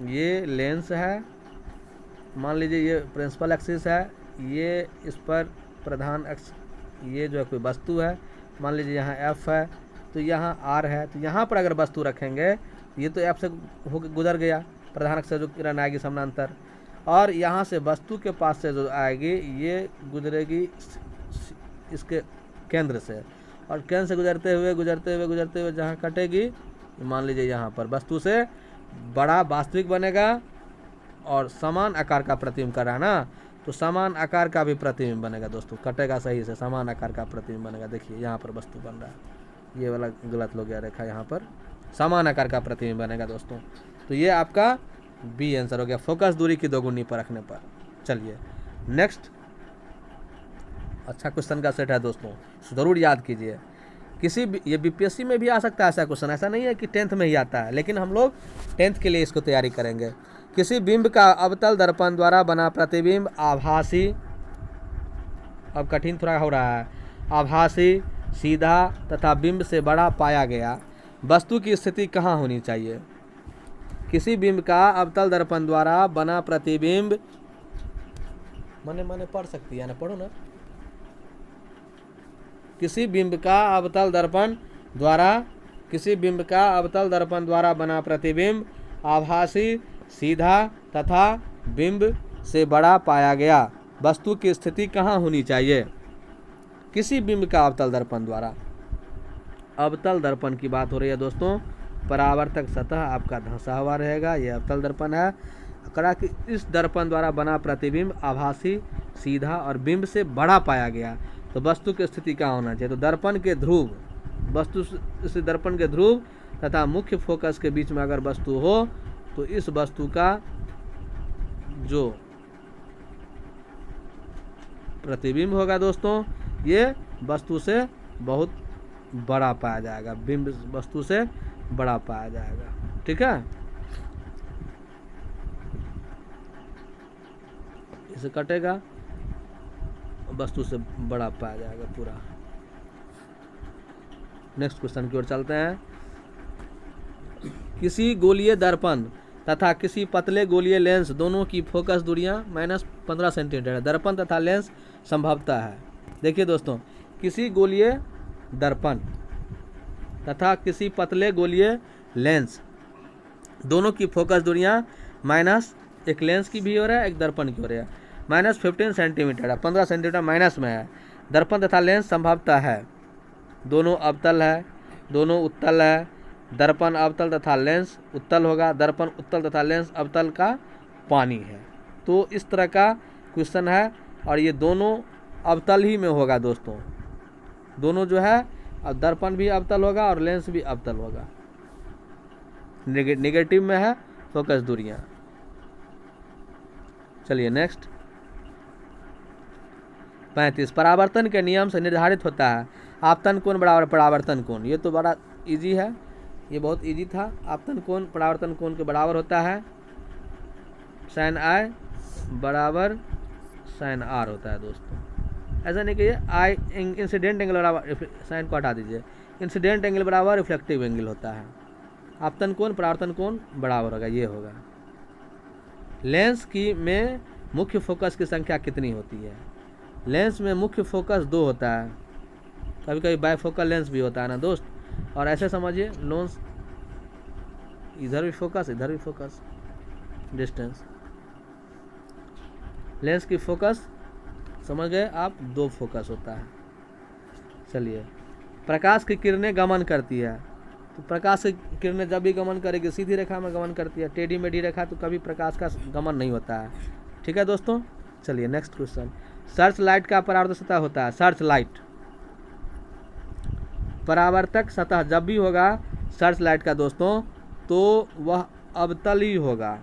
ये लेंस है, मान लीजिए ये प्रिंसिपल एक्सिस है, ये इस पर प्रधान अक्ष, ये जो है कोई वस्तु है, मान लीजिए यहाँ एफ है, तो यहाँ आर है, तो यहाँ पर अगर वस्तु रखेंगे, ये तो एफ से होकर गुजर गया, प्रधान अक्ष से जो किरण आएगी समानांतर, और यहाँ से वस्तु के पास से जो आएगी ये गुजरेगी इसके केंद्र से, और केंद्र से गुजरते हुए जहाँ कटेगी, मान लीजिए यहाँ पर वस्तु से बड़ा वास्तविक बनेगा और समान आकार का प्रतिबिंब कर रहा है ना, तो समान आकार का भी प्रतिबिंब बनेगा दोस्तों, कटेगा सही से, समान आकार का प्रतिबिंब बनेगा। देखिए यहाँ पर वस्तु बन रहा है, ये वाला गलत हो गया रेखा, यहाँ पर समान आकार का प्रतिबिंब बनेगा दोस्तों। तो ये आपका बी आंसर हो गया, फोकस दूरी की दोगुनी पर रखने पर। चलिए नेक्स्ट, अच्छा क्वेश्चन का सेट है दोस्तों, ज़रूर याद कीजिए। किसी ये बीपीएससी में भी आ सकता है ऐसा क्वेश्चन, ऐसा नहीं है कि 10th में ही आता है, लेकिन हम लोग 10th के लिए इसको तैयारी करेंगे। किसी बिंब का अवतल दर्पण द्वारा बना प्रतिबिंब आभासी, अब कठिन थोड़ा हो रहा है, आभासी, सीधा तथा बिंब से बड़ा पाया गया, वस्तु की स्थिति कहाँ होनी चाहिए। किसी बिंब का अवतल दर्पण द्वारा बना प्रतिबिंब, माने पढ़ सकती है ना, पढ़ो ना। किसी बिंब का अवतल दर्पण द्वारा बना प्रतिबिंब आभासी, सीधा तथा बिंब से बड़ा पाया गया, वस्तु की स्थिति कहाँ होनी चाहिए। किसी बिंब का अवतल दर्पण द्वारा, अवतल दर्पण की बात हो रही है दोस्तों, परावर्तक सतह आपका धंसा हुआ रहेगा, यह अवतल दर्पण है। करा कि इस दर्पण द्वारा बना प्रतिबिंब आभासी, सीधा और बिंब से बड़ा पाया गया, तो वस्तु की स्थिति कहाँ होना चाहिए। तो दर्पण के ध्रुव, वस्तु से दर्पण के ध्रुव तथा मुख्य फोकस के बीच में अगर वस्तु हो तो इस वस्तु का जो प्रतिबिंब होगा दोस्तों ये वस्तु से बहुत बड़ा पाया जाएगा, बिंब वस्तु से बड़ा पाया जाएगा। ठीक है, इसे कटेगा, वस्तु से बड़ा पाया जाएगा पूरा। नेक्स्ट क्वेश्चन की ओर चलते हैं। किसी गोलीय दर्पण तथा किसी पतले गोलीय लेंस दोनों की फोकस दूरियां -15 सेंटीमीटर है। दर्पण तथा लेंस संभवतः है। देखिए दोस्तों, किसी गोलीय दर्पण तथा किसी पतले गोलीय लेंस दोनों की फोकस दूरियां माइनस, एक लेंस की भी हो रहा है एक दर्पण की हो रहा है, -15 सेंटीमीटर है, 15 सेंटीमीटर माइनस में है। दर्पण तथा लेंस संभवतः है, दोनों अवतल है, दोनों उत्तल है। दर्पण अवतल तथा लेंस उत्तल होगा, दर्पण उत्तल तथा लेंस अवतल का पानी है। तो इस तरह का क्वेश्चन है और ये दोनों अवतल ही में होगा दोस्तों। दोनों जो है, अब दर्पण भी अवतल होगा और लेंस भी अवतल होगा। नेगेटिव में है फोकस दूरियां। चलिए नेक्स्ट 35, परावर्तन के नियम से निर्धारित होता है आपतन कोण बराबर परावर्तन कोण। ये तो बड़ा इजी है, ये बहुत इजी था। आपतन कोण परावर्तन कोण के बराबर होता है sin i बराबर sin r होता है दोस्तों। ऐसा नहीं कि ये आई इंसिडेंट एंगल बराबर, साइन को हटा दीजिए, इंसिडेंट एंगल बराबर रिफ्लेक्टिव एंगल होता है। आपतन कोण परावर्तन कोण बराबर होगा, ये होगा। लेंस की में मुख्य फोकस की संख्या कितनी होती है? लेंस में मुख्य फोकस 2 होता है, कभी कभी बायफोकल लेंस भी होता है ना दोस्त। और ऐसे समझिए, लेंस इधर भी फोकस इधर भी फोकस, डिस्टेंस। लेंस की फोकस समझ गए आप, 2 फोकस होता है। चलिए, प्रकाश की किरणें गमन करती है, तो प्रकाश की किरणें जब भी गमन करेगी सीधी रेखा में गमन करती है, टेढ़ी मेढ़ी रेखा तो कभी प्रकाश का गमन नहीं होता है। ठीक है दोस्तों, चलिए नेक्स्ट क्वेश्चन। सर्च लाइट का परावर्तक सतह होता है, सर्च लाइट परावर्तक सतह जब भी होगा सर्च लाइट का दोस्तों, तो वह अवतल ही होगा,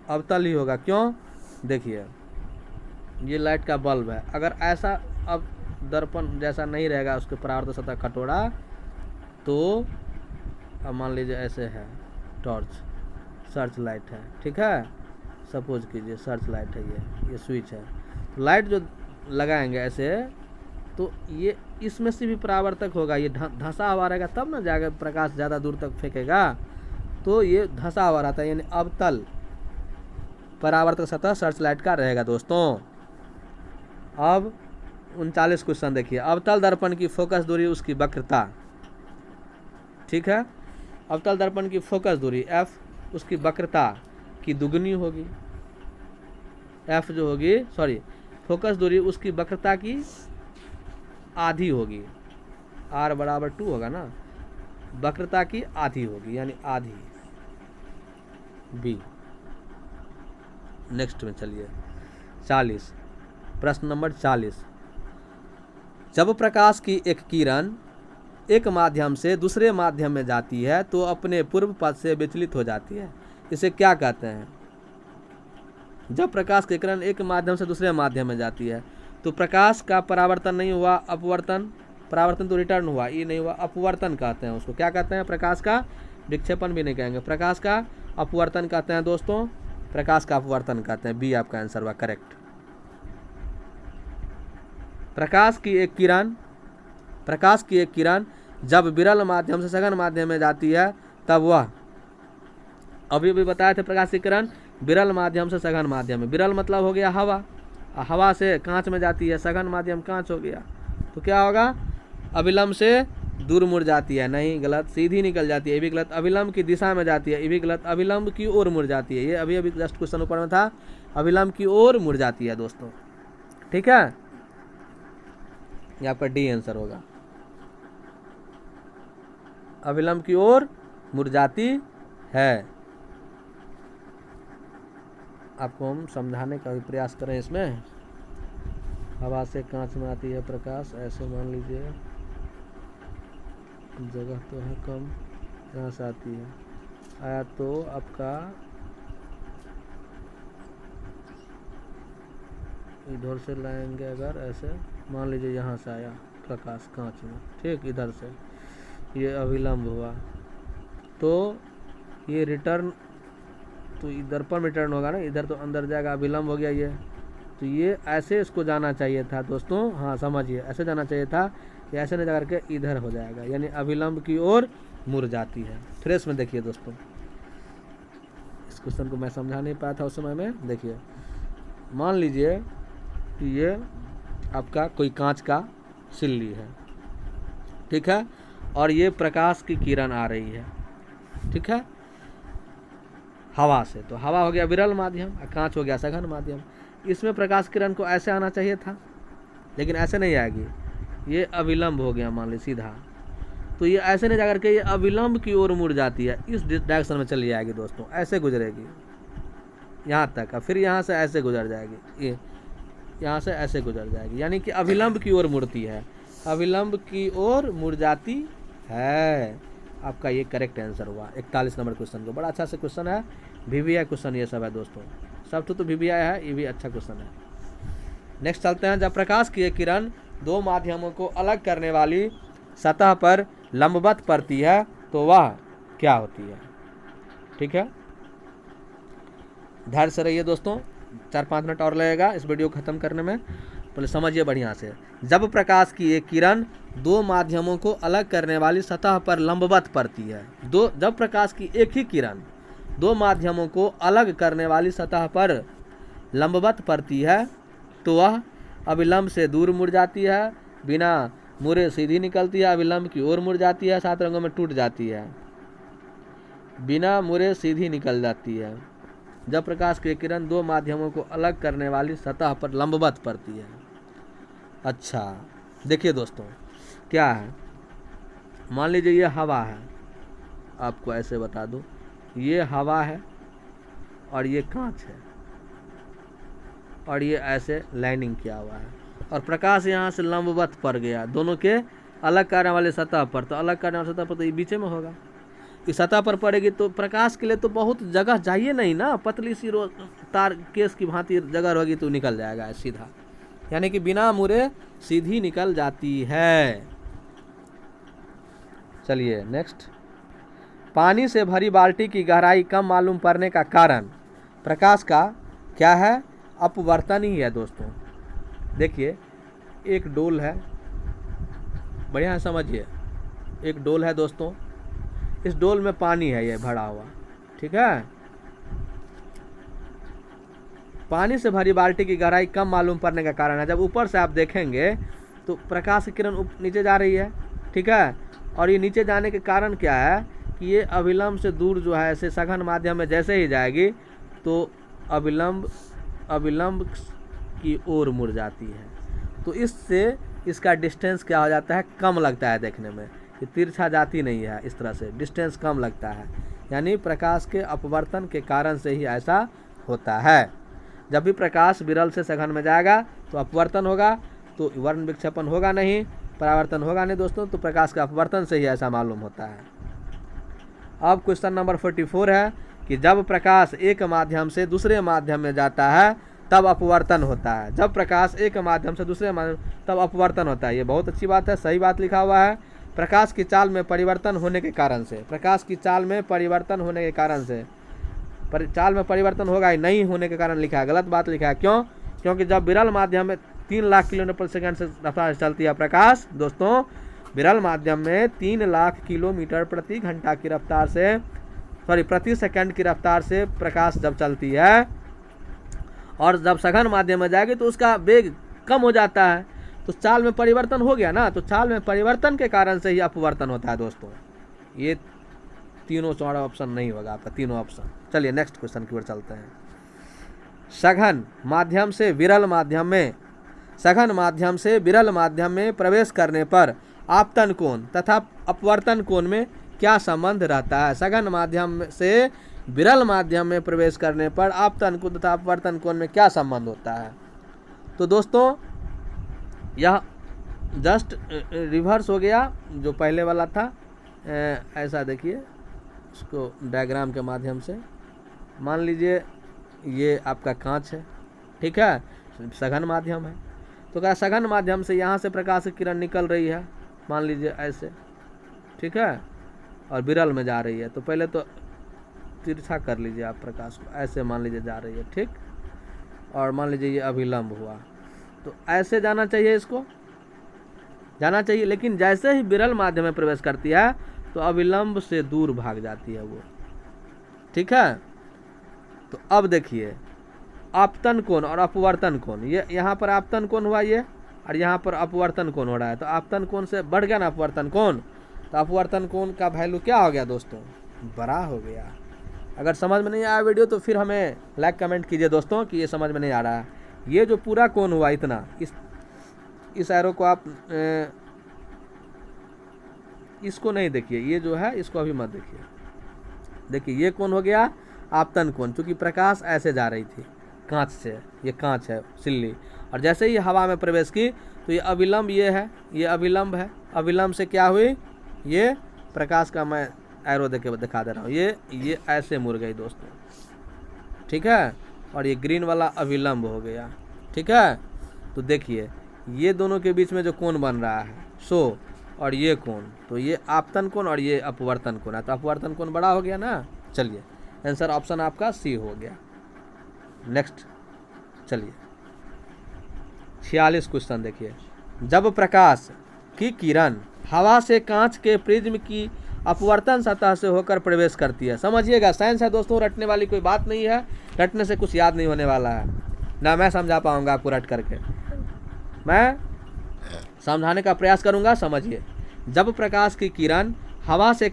अवतल ही होगा। क्यों? देखिए, ये लाइट का बल्ब है, अगर ऐसा अब दर्पण जैसा नहीं रहेगा उसके परावर्तक सतह कटोरा, तो अब मान लीजिए ऐसे है टॉर्च, सर्च लाइट है। ठीक है, सपोज कीजिए सर्च लाइट है, ये स्विच है। लाइट जो लगाएंगे ऐसे, तो ये इसमें से भी परावर्तक होगा, ये धंसा हुआ रहेगा तब ना जाकर प्रकाश ज़्यादा दूर तक फेंकेगा। तो ये धंसा हुआ रहता है, यानी अवतल परावर्तक सतह सर्च लाइट का रहेगा दोस्तों। अब 39 क्वेश्चन देखिए। अवतल दर्पण की फोकस दूरी उसकी वक्रता। ठीक है, अवतल दर्पण की फोकस दूरी f उसकी वक्रता की दुगनी होगी। f जो होगी, सॉरी, फोकस दूरी उसकी वक्रता की आधी होगी। r बराबर 2 होगा ना, वक्रता की आधी होगी, यानी आधी। b। नेक्स्ट में चलिए 40, प्रश्न नंबर 40। जब प्रकाश की एक किरण एक माध्यम से दूसरे माध्यम में जाती है तो अपने पूर्व पथ से विचलित हो जाती है, इसे क्या कहते हैं? जब प्रकाश की किरण एक माध्यम से दूसरे माध्यम में जाती है तो प्रकाश का परावर्तन नहीं हुआ, अपवर्तन, परावर्तन तो रिटर्न हुआ, ये नहीं हुआ, अपवर्तन कहते हैं उसको। क्या कहते हैं? प्रकाश का विक्षेपण भी नहीं कहेंगे, प्रकाश का अपवर्तन कहते हैं दोस्तों, प्रकाश का अपवर्तन कहते हैं। बी आपका आंसर हुआ करेक्ट। प्रकाश की एक किरण जब विरल माध्यम से सघन माध्यम में जाती है तब वह, अभी भी बताए थे प्रकाश की किरण विरल माध्यम से सघन माध्यम में, विरल मतलब हो गया हवा, हवा से कांच में जाती है, सघन माध्यम कांच हो गया, तो क्या होगा? अविलंब से दूर मुड़ जाती है, नहीं गलत, सीधी निकल जाती है, ये भी गलत, अविलंब की दिशा में जाती है, ये भी गलत, अविलंब की ओर मुड़ जाती है, ये अभी अभी जस्ट क्वेश्चन ऊपर में था, अविलंब की ओर मुड़ जाती है दोस्तों। ठीक है, ये आपका डी आंसर होगा, अविलंब की ओर मुड़ जाती है। आपको हम समझाने का भी प्रयास करें इसमें। हवा से कांच में आती है प्रकाश, ऐसे मान लीजिए, जगह तो है कम, यहाँ से आती है, आया तो आपका इधर से लाएंगे अगर ऐसे, मान लीजिए यहाँ से आया प्रकाश कांच में, ठीक, इधर से ये अभिलंब हुआ, तो ये रिटर्न, तो इधर पर रिटर्न होगा ना, इधर तो अंदर जाएगा, अभिलंब हो गया ये, तो ये ऐसे इसको जाना चाहिए था दोस्तों, हाँ समझिए, ऐसे जाना चाहिए था, ये ऐसे नहीं जा करके इधर हो जाएगा, यानी अभिलंब की ओर मुड़ जाती है। फ्रेश में देखिए दोस्तों, इस क्वेश्चन को मैं समझा नहीं पाया था उस समय में। देखिए, मान लीजिए कि ये आपका कोई कांच का सिल्ली है, ठीक है, और ये प्रकाश की किरण आ रही है, ठीक है, हवा से, तो हवा हो गया विरल माध्यम, कांच हो गया सघन माध्यम। इसमें प्रकाश किरण को ऐसे आना चाहिए था, लेकिन ऐसे नहीं आएगी, ये अविलंब हो गया मान ली सीधा, तो ये ऐसे नहीं जाकर के ये अविलंब की ओर मुड़ जाती है, इस डायरेक्शन में चली जाएगी दोस्तों, ऐसे गुजरेगी यहाँ तक, फिर यहाँ से ऐसे गुजर जाएगी, ये यहाँ से ऐसे गुजर जाएगी, यानी कि अविलंब की ओर मुड़ती है, अविलंब की ओर मुड़ जाती है। आपका ये करेक्ट आंसर हुआ 41 नंबर क्वेश्चन को। बड़ा अच्छा से क्वेश्चन है, VVI क्वेश्चन ये सब है दोस्तों, सब तो VVI है, ये भी अच्छा क्वेश्चन है। नेक्स्ट चलते हैं, जब प्रकाश की एक किरण दो माध्यमों को अलग करने वाली सतह पर लंबवत पड़ती है तो वह क्या होती है, ठीक है, धैर्य से रहिए दोस्तों, 4-5 मिनट और लगेगा इस वीडियो को खत्म करने में, पहले समझिए बढ़िया से। जब प्रकाश की एक किरण दो माध्यमों को अलग करने वाली सतह पर लंबवत पड़ती है, जब प्रकाश की एक ही किरण दो माध्यमों को अलग करने वाली सतह पर लंबवत पड़ती है तो वह अविलंब से दूर मुड़ जाती है, बिना मुड़े सीधी निकलती है, अविलंब की ओर मुड़ जाती है, 7 रंगों में टूट जाती है, बिना मुड़े सीधी निकल जाती है। जब प्रकाश की किरण दो माध्यमों को अलग करने वाली सतह पर लंबवत पड़ती है। अच्छा देखिए दोस्तों, क्या है, मान लीजिए ये हवा है, आपको ऐसे बता दूं, ये हवा है और ये कांच है, और ये ऐसे लाइनिंग किया हुआ है, और प्रकाश यहाँ से लंबवत पड़ गया दोनों के अलग करने वाले सतह पर, तो अलग करने वाले सतह पर तो ये बीच में होगा, इस सतह पर पड़ेगी, तो प्रकाश के लिए तो बहुत जगह चाहिए नहीं ना, पतली सी तार केस की भांति जगह होगी तो निकल जाएगा सीधा, यानी कि बिना मुड़े सीधी निकल जाती है। चलिए नेक्स्ट, पानी से भरी बाल्टी की गहराई कम मालूम पड़ने का कारण प्रकाश का क्या है, अपवर्तन ही है दोस्तों। देखिए, एक डोल है, बढ़िया समझिए, एक डोल है दोस्तों, इस डोल में पानी है ये भरा हुआ, ठीक है, पानी से भरी बाल्टी की गहराई कम मालूम पड़ने का कारण है, जब ऊपर से आप देखेंगे तो प्रकाश की किरण नीचे जा रही है, ठीक है, और ये नीचे जाने के कारण क्या है कि ये अविलंब से दूर जो है ऐसे सघन माध्यम में जैसे ही जाएगी तो अविलंब की ओर मुड़ जाती है, तो इससे इसका डिस्टेंस क्या हो जाता है, कम लगता है देखने में, ये तिरछा जाती नहीं है, इस तरह से डिस्टेंस कम लगता है, यानी प्रकाश के अपवर्तन के कारण से ही ऐसा होता है। जब भी प्रकाश विरल से सघन में जाएगा तो अपवर्तन होगा, तो वर्ण विक्षेपण होगा नहीं, परावर्तन होगा नहीं दोस्तों, तो प्रकाश के अपवर्तन से ही ऐसा मालूम होता है। अब क्वेश्चन नंबर 44 है कि जब प्रकाश एक माध्यम से दूसरे माध्यम में जाता है तब अपवर्तन होता है। जब प्रकाश एक माध्यम से दूसरे माध्यम तब अपवर्तन होता है, ये बहुत अच्छी बात है, सही बात लिखा हुआ है। प्रकाश की चाल में परिवर्तन होने के कारण से, प्रकाश की चाल में परिवर्तन होने के कारण से, चाल में परिवर्तन होगा ही नहीं होने के कारण लिखा है, गलत बात लिखा है। क्यों? क्योंकि जब विरल माध्यम में 3 लाख किलोमीटर प्रति सेकंड से रफ्तार से चलती है प्रकाश, दोस्तों विरल माध्यम में 3 लाख किलोमीटर प्रति घंटा की रफ्तार से, प्रति सेकंड की रफ्तार से प्रकाश जब चलती है, और जब सघन माध्यम में जाएगी तो उसका वेग कम हो जाता है, तो चाल में परिवर्तन हो गया ना, तो चाल में परिवर्तन के कारण से ही अपवर्तन होता है दोस्तों। ये तीनों चौड़ा ऑप्शन नहीं होगा आपका, तीनों ऑप्शन। चलिए नेक्स्ट क्वेश्चन की ओर चलते हैं। सघन माध्यम से विरल माध्यम में, सघन माध्यम से विरल माध्यम में प्रवेश करने पर आपतन कोण तथा अपवर्तन कोण में क्या संबंध रहता है? सघन माध्यम से विरल माध्यम में प्रवेश करने पर आपतन कोण तथा अपवर्तन कोण में क्या संबंध होता है? तो दोस्तों यह जस्ट रिवर्स हो गया जो पहले वाला था, ऐसा देखिए इसको डायग्राम के माध्यम से, मान लीजिए ये आपका कांच है, ठीक है, सघन माध्यम है, तो क्या सघन माध्यम से यहाँ से प्रकाश की किरण निकल रही है, मान लीजिए ऐसे, ठीक है, और विरल में जा रही है। तो पहले तो तिरछा कर लीजिए आप प्रकाश को, ऐसे मान लीजिए जा रही है, ठीक, और मान लीजिए ये अभिलंब हुआ, तो ऐसे जाना चाहिए, इसको जाना चाहिए, लेकिन जैसे ही विरल माध्यम में प्रवेश करती है तो अभिलंब से दूर भाग जाती है वो, ठीक है। तो अब देखिए आपतन कोण और अपवर्तन कोण, ये यहाँ पर आपतन कोण हुआ ये, और यहाँ पर अपवर्तन कोण हो रहा है, तो आपतन कोण से बढ़ गया ना अपवर्तन कोण, तो अपवर्तन कोण का वैल्यू क्या हो गया दोस्तों, बड़ा हो गया। अगर समझ में नहीं आया वीडियो तो फिर हमें लाइक कमेंट कीजिए दोस्तों कि ये समझ में नहीं आ रहा है। ये जो पूरा कोण हुआ इतना, इस एरो को आप इसको नहीं देखिए, ये जो है इसको अभी मत देखिए, देखिए ये कोण हो गया आपतन कोण, क्योंकि प्रकाश ऐसे जा रही थी कांच से, ये कांच है सिल्ली, और जैसे ही हवा में प्रवेश की तो ये अभिलंब, ये है, ये अभिलंब है, अभिलंब से क्या हुई, ये प्रकाश का मैं एरो देके दिखा दे रहा हूँ, ये ऐसे मुड़ गई दोस्तों, ठीक है, और ये ग्रीन वाला अभिलंब हो गया, ठीक है। तो देखिए ये दोनों के बीच में जो कोण बन रहा है सो, और ये कोण, तो ये आपतन कोण और ये अपवर्तन कोण है, तो अपवर्तन कोण बड़ा हो गया ना। चलिए आंसर ऑप्शन आपका सी हो गया। नेक्स्ट चलिए 46 क्वेश्चन देखिए, जब प्रकाश की किरण हवा से कांच के प्रिज्म की अपवर्तन सतह से होकर प्रवेश करती है, समझिएगा साइंस है दोस्तों, रटने वाली कोई बात नहीं है, रटने से कुछ याद नहीं होने वाला है ना, मैं समझा पाऊंगा आपको रट करके, मैं समझाने का प्रयास करूंगा, समझिए। जब प्रकाश की किरण हवा से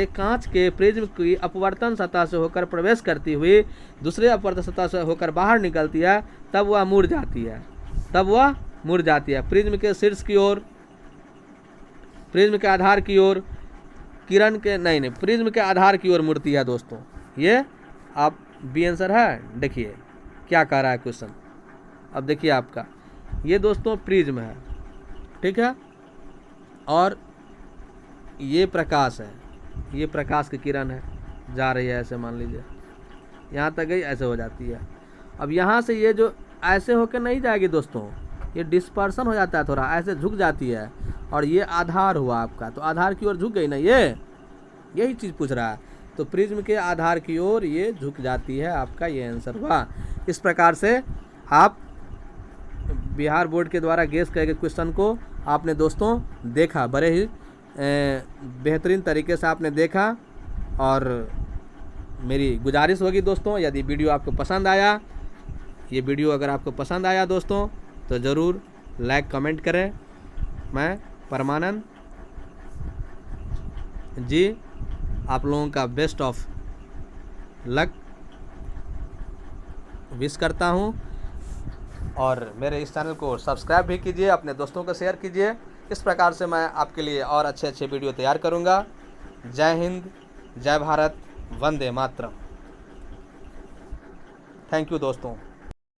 कांच के प्रिज्म की अपवर्तन सतह से होकर प्रवेश करती हुई दूसरे अपवर्तन सतह से होकर बाहर निकलती है, तब वह मुड़ जाती है, प्रिज्म के शीर्ष की ओर, प्रिज्म के आधार की ओर, किरण के नहीं प्रिज्म के आधार की ओर मुड़ती है दोस्तों। ये आप बी आंसर है। देखिए क्या कह रहा है क्वेश्चन, अब देखिए आपका ये दोस्तों प्रिज्म है, ठीक है, और ये प्रकाश है, ये प्रकाश की किरण है, जा रही है ऐसे, मान लीजिए यहाँ तक गई, ऐसे हो जाती है। अब यहाँ से ये जो ऐसे होकर नहीं जाएगी दोस्तों, ये डिस्पर्सन हो जाता है, थोड़ा ऐसे झुक जाती है, और ये आधार हुआ आपका, तो आधार की ओर झुक गई ना, ये यही चीज़ पूछ रहा है, तो प्रिज्म के आधार की ओर ये झुक जाती है, आपका ये आंसर हुआ। इस प्रकार से आप बिहार बोर्ड के द्वारा गेस किए गए क्वेश्चन को आपने दोस्तों देखा, बड़े ही बेहतरीन तरीके से आपने देखा, और मेरी गुजारिश होगी दोस्तों, यदि वीडियो आपको पसंद आया, ये वीडियो अगर आपको पसंद आया दोस्तों तो ज़रूर लाइक कमेंट करें। मैं परमानंद जी आप लोगों का बेस्ट ऑफ लक विश करता हूं, और मेरे इस चैनल को सब्सक्राइब भी कीजिए, अपने दोस्तों को शेयर कीजिए। इस प्रकार से मैं आपके लिए और अच्छे अच्छे वीडियो तैयार करूंगा। जय हिंद, जय भारत, वंदे मातरम। थैंक यू दोस्तों।